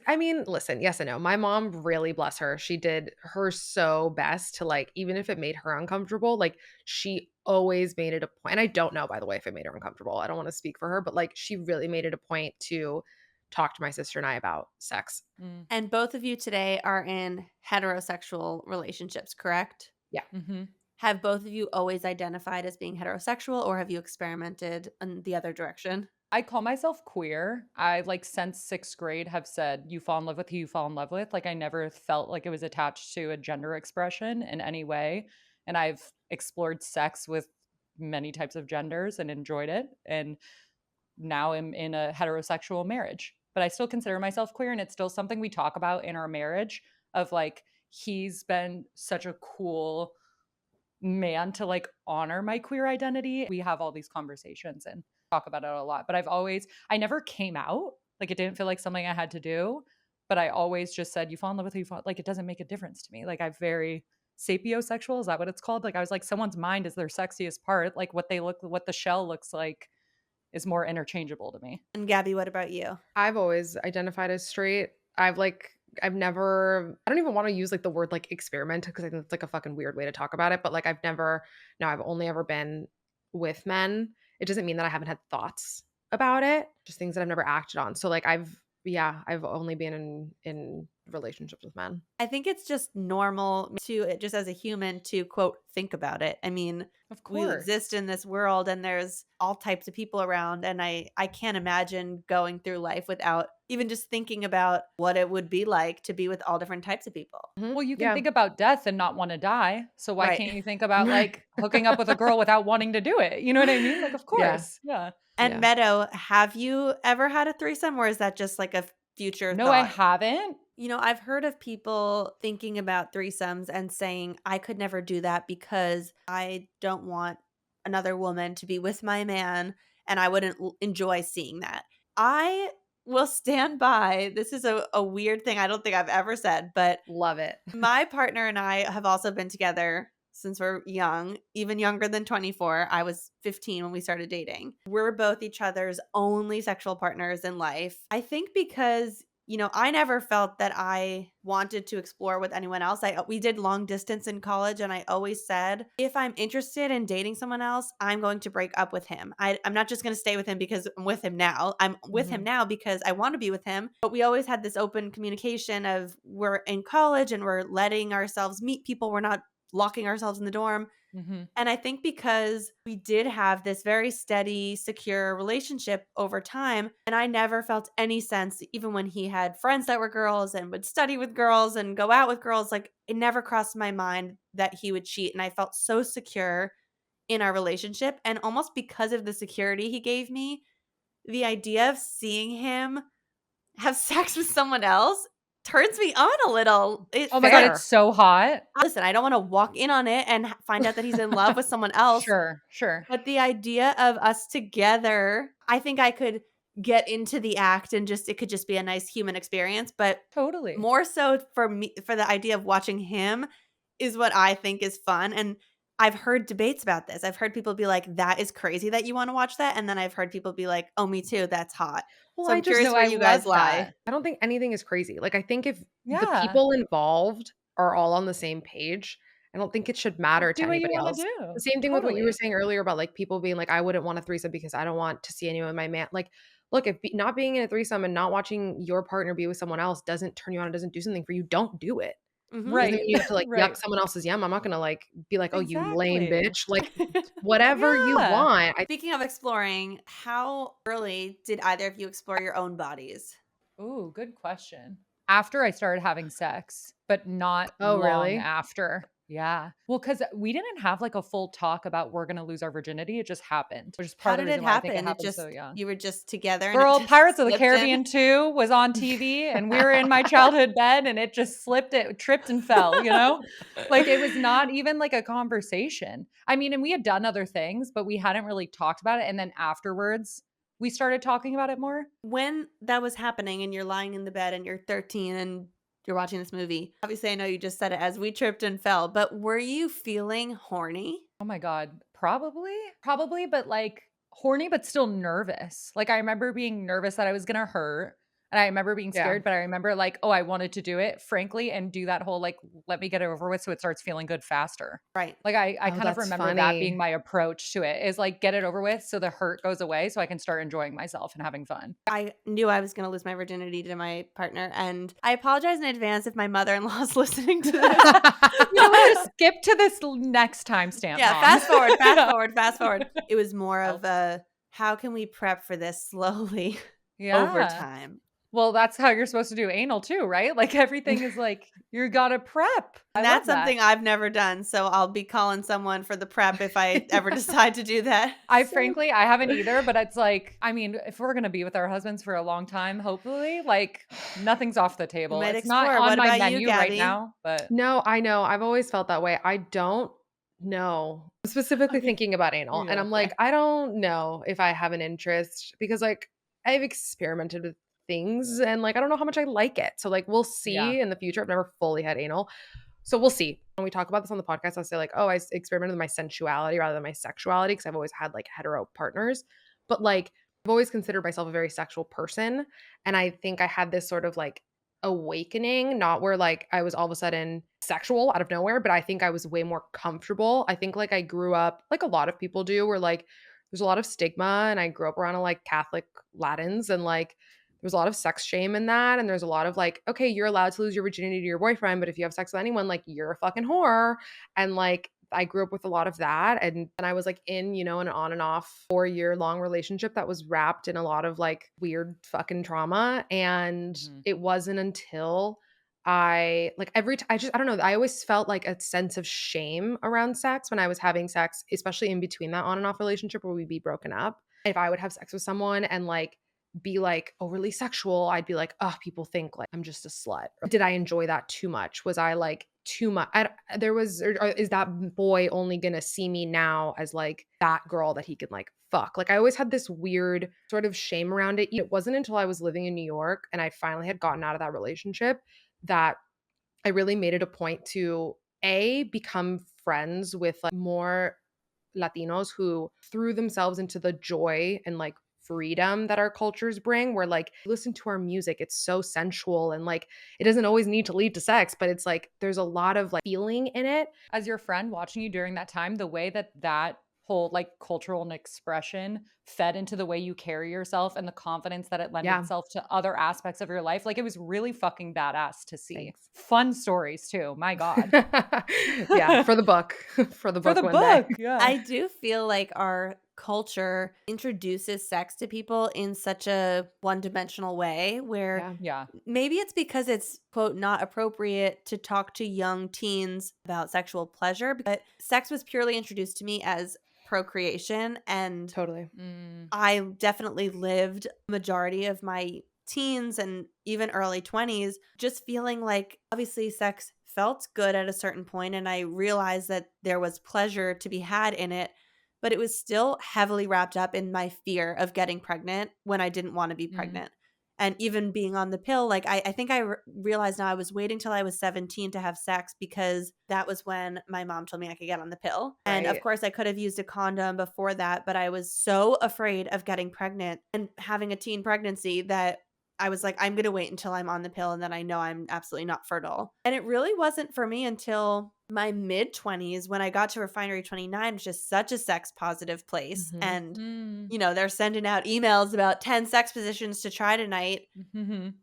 listen, yes and no. My mom, really, bless her, she did her so best to even if it made her uncomfortable, she always made it a point, and I don't know, by the way, if it made her uncomfortable. I don't want to speak for her, but like she really made it a point to talk to my sister and I about sex. And both of you today are in heterosexual relationships, correct? Yeah. Mm-hmm. Have both of you always identified as being heterosexual, or have you experimented in the other direction? I call myself queer. I like since 6th grade have said you fall in love with who you fall in love with. Like I never felt like it was attached to a gender expression in any way. And I've explored sex with many types of genders and enjoyed it. And now I'm in a heterosexual marriage. But I still consider myself queer, and it's still something we talk about in our marriage of like he's been such a cool man to like honor my queer identity. We have all these conversations and talk about it a lot. But I never came out. Like it didn't feel like something I had to do. But I always just said, you fall in love with who you fall. Like it doesn't make a difference to me. Like I'm very sapiosexual. Is that what it's called? Like I was like, someone's mind is their sexiest part. Like what the shell looks like is more interchangeable to me. And Gabby, what about you? I've always identified as straight. I've never, I don't even want to use like the word like experiment because I think it's like a fucking weird way to talk about it. But like I've only ever been with men. It doesn't mean that I haven't had thoughts about it, just things that I've never acted on. So like I've only been in relationships with men. I think it's just normal to, just as a human, to quote, think about it. I mean, Of we course. exist in this world and there's all types of people around. And I can't imagine going through life without even just thinking about what it would be like to be with all different types of people. Well, you can think about death and not want to die. So why Right. can't you think about like hooking up with a girl without wanting to do it? You know what I mean? Like, of course. Yeah. And Yeah. Meadow, have you ever had a threesome, or is that just like a future No, thought? I haven't. You know, I've heard of people thinking about threesomes and saying, I could never do that because I don't want another woman to be with my man and I wouldn't enjoy seeing that. I will stand by. This is a weird thing I don't think I've ever said, but Love it. my partner and I have also been together since we're young, even younger than 24. I was 15 when we started dating. We're both each other's only sexual partners in life. I think because, you know, I never felt that I wanted to explore with anyone else. We did long distance in college, and I always said, if I'm interested in dating someone else, I'm going to break up with him. I'm not just going to stay with him because I'm with him now. I'm with him now because I want to be with him. But we always had this open communication of we're in college and we're letting ourselves meet people. We're not locking ourselves in the dorm. And I think because we did have this very steady, secure relationship over time, and I never felt any sense, even when he had friends that were girls and would study with girls and go out with girls, like it never crossed my mind that he would cheat. And I felt so secure in our relationship. And almost because of the security he gave me, the idea of seeing him have sex with someone else turns me on a little. Oh my God, it's so hot. Listen, I don't want to walk in on it and find out that he's in love with someone else. Sure. But the idea of us together, I think I could get into the act and it could just be a nice human experience. But Totally. more so for me, for the idea of watching him is what I think is fun. And I've heard debates about this. I've heard people be like, that is crazy that you want to watch that. And then I've heard people be like, oh, me too. That's hot. Well, So I'm curious where you guys lie. I don't think anything is crazy. Like I think if the Yeah. people involved are all on the same page, I don't think it should matter to Do what you anybody wanna else. do. The same thing with what you were Totally. saying earlier about like people being like, I wouldn't want a threesome because I don't want to see anyone with my man. Like, look, if not being in a threesome and not watching your partner be with someone else doesn't turn you on, it doesn't do something for you, don't do it. Right. Doesn't mean you have to like Right. yuck someone else's yum. I'm not gonna like be like, oh, you lame Exactly. bitch. Like whatever you Yeah. want. Speaking of exploring, how early did either of you explore your own bodies? Ooh, good question. After I started having sex, but not Oh, long really? after. Yeah. Well, because we didn't have like a full talk about we're gonna lose our virginity. It just happened. Which is How part of did the it reason why I think happen? it happened so young. You were just together. And Girl, it just Pirates of the slipped in? Caribbean 2 was on TV and we were in my childhood bed and it just slipped, it tripped and fell, you know? Like it was not even like a conversation. I mean, and we had done other things, but we hadn't really talked about it. And then afterwards, we started talking about it more. When that was happening and you're lying in the bed and you're 13 and you're watching this movie, obviously I know you just said it as we tripped and fell, but were you feeling horny? Oh my God. Probably, but like horny, but still nervous. Like I remember being nervous that I was going to hurt. And I remember being Yeah. scared, but I remember like, oh, I wanted to do it, frankly, and do that whole like, let me get it over with so it starts feeling good faster. Right. Like I Oh, kind of that's remember that funny. being my approach to it is like, get it over with so the hurt goes away so I can start enjoying myself and having fun. I knew I was going to lose my virginity to my partner, and I apologize in advance if my mother-in-law is listening to this. You know what? Just skip to this next timestamp. Yeah, Mom. fast forward. It was more of a, how can we prep for this slowly over time? Well, that's how you're supposed to do anal too, right? Like everything is like, you gotta prep. And that's something I've never done. So I'll be calling someone for the prep if I ever decide to do that. Frankly, I haven't either, but it's like, I mean, if we're going to be with our husbands for a long time, hopefully, like nothing's off the table. Might It's not explore. on What my about you, menu right Gaby? now, but No, I know. I've always felt that way. I don't know. I'm specifically thinking about anal. Yeah, And I'm like, I don't know if I have an interest because like I've experimented with things and like I don't know how much I like it. So like we'll see Yeah. in the future. I've never fully had anal. So we'll see. When we talk about this on the podcast, I'll say like, oh, I experimented with my sensuality rather than my sexuality because I've always had like hetero partners. But like I've always considered myself a very sexual person. And I think I had this sort of like awakening, not where like I was all of a sudden sexual out of nowhere, but I think I was way more comfortable. I think like I grew up like a lot of people do where like there's a lot of stigma and I grew up around like Catholic Latins and like there's a lot of sex shame in that. And there's a lot of like, okay, you're allowed to lose your virginity to your boyfriend, but if you have sex with anyone, like you're a fucking whore. And like I grew up with a lot of that. And I was like in, you know, an on and off 4-year long relationship that was wrapped in a lot of like weird fucking trauma. And it wasn't until I like I don't know. I always felt like a sense of shame around sex when I was having sex, especially in between that on and off relationship where we'd be broken up. If I would have sex with someone and like be like overly sexual, I'd be like, oh, people think like I'm just a slut. Did I enjoy that too much? Was I like too much? Or is that boy only gonna see me now as like that girl that he can like fuck? Like I always had this weird sort of shame around it. It wasn't until I was living in New York and I finally had gotten out of that relationship that I really made it a point to become friends with like more Latinos who threw themselves into the joy and like freedom that our cultures bring, where like listen to our music, it's so sensual and like it doesn't always need to lead to sex, but it's like there's a lot of like feeling in it. as your friend watching you during that time, the way that whole like cultural and expression fed into the way you carry yourself and the confidence that it lent itself to other aspects of your life, like it was really fucking badass to see. Thanks. Fun stories too, my god. Yeah, for the book for the book one day. Yeah. I do feel like our culture introduces sex to people in such a one-dimensional way where Yeah. maybe it's because it's, quote, not appropriate to talk to young teens about sexual pleasure, but sex was purely introduced to me as procreation, and Totally. I definitely lived a majority of my teens and even early 20s just feeling like obviously sex felt good at a certain point, and I realized that there was pleasure to be had in it, but it was still heavily wrapped up in my fear of getting pregnant when I didn't want to be pregnant. And even being on the pill, like I think I realized now I was waiting till I was 17 to have sex because that was when my mom told me I could get on the pill. And of course I could have used a condom before that, but I was so afraid of getting pregnant and having a teen pregnancy that I was like, I'm going to wait until I'm on the pill and then I know I'm absolutely not fertile. And it really wasn't for me until my mid-20s when I got to Refinery 29, which is such a sex positive place. And, you know, they're sending out emails about 10 sex positions to try tonight,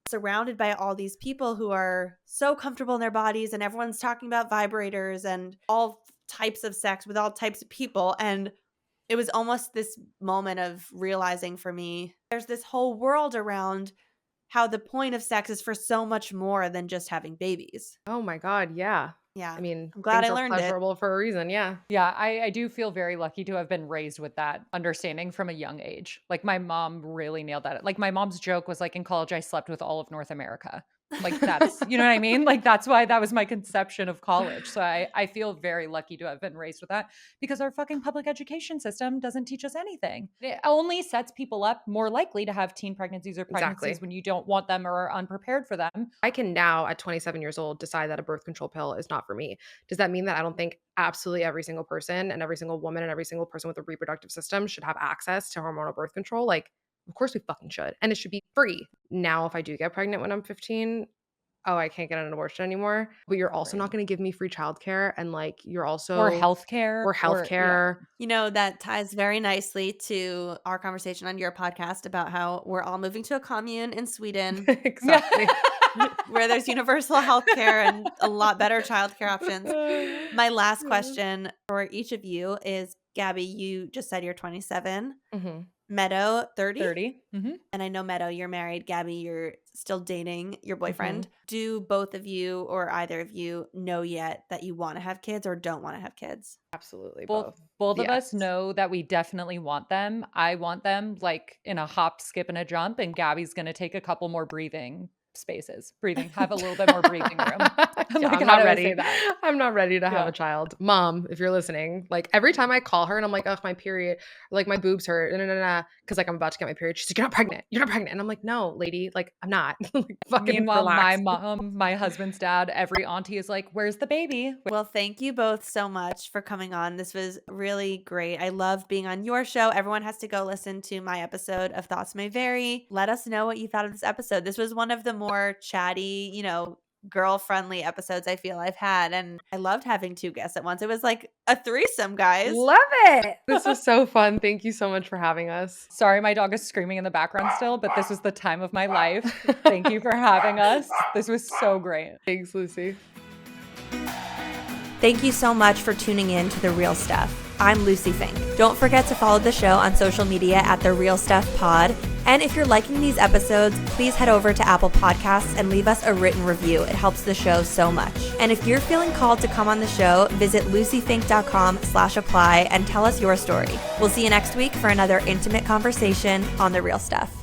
surrounded by all these people who are so comfortable in their bodies, and everyone's talking about vibrators and all types of sex with all types of people. And it was almost this moment of realizing for me, there's this whole world around how the point of sex is for so much more than just having babies. Oh my God. Yeah. Yeah. I mean, I'm glad things I are learned it. pleasurable for a reason. Yeah. Yeah, I do feel very lucky to have been raised with that understanding from a young age. Like my mom really nailed that. Like my mom's joke was like in college, I slept with all of North America. Like that's, you know what I mean? Like that's why that was my conception of college. So I feel very lucky to have been raised with that because our fucking public education system doesn't teach us anything. It only sets people up more likely to have teen pregnancies or pregnancies when you don't want them or are unprepared for them. I can now at 27 years old decide that a birth control pill is not for me. Does that mean that I don't think absolutely every single person and every single woman and every single person with a reproductive system should have access to hormonal birth control? Like Of course we fucking should. And it should be free. Now, if I do get pregnant when I'm 15, oh, I can't get an abortion anymore. But you're also not going to give me free childcare. And like, you're also. Or healthcare. Or healthcare. You know, that ties very nicely to our conversation on your podcast about how we're all moving to a commune in Sweden. Exactly. Where there's universal healthcare and a lot better childcare options. My last question for each of you is, Gaby, you just said you're 27. Mm-hmm. Meadow, 30? 30. Mm-hmm. And I know, Meadow, you're married. Gaby, you're still dating your boyfriend. Mm-hmm. Do both of you or either of you know yet that you want to have kids or don't want to have kids? Absolutely. Both Yes. of us know that we definitely want them. I want them like in a hop, skip, and a jump. And Gaby's going to take a couple more breathing spaces. Have a little bit more breathing room. I'm not ready. I'm not ready to have a child. Mom, if you're listening, like every time I call her and I'm like, oh, my period, like my boobs hurt, because like I'm about to get my period. She's like, you're not pregnant. You're not pregnant. And I'm like, no, lady, like I'm not. Like, fucking Meanwhile, relax. my mom, my husband's dad, every auntie is like, where's the baby? Well, thank you both so much for coming on. This was really great. I love being on your show. Everyone has to go listen to my episode of Thoughts May Vary. Let us know what you thought of this episode. This was one of the more chatty, girl-friendly episodes I feel I've had, and I loved having two guests at once. It was like a threesome, guys. Love it. This was so fun. Thank you so much for having us. Sorry, my dog is screaming in the background still, but this was the time of my life. Thank you for having us. This was so great. Thanks, Lucie. Thank you so much for tuning in to The Real Stuff. I'm Lucie Fink. Don't forget to follow the show on social media at The Real Stuff Pod. And if you're liking these episodes, please head over to Apple Podcasts and leave us a written review. It helps the show so much. And if you're feeling called to come on the show, visit luciefink.com/apply and tell us your story. We'll see you next week for another intimate conversation on The Real Stuff.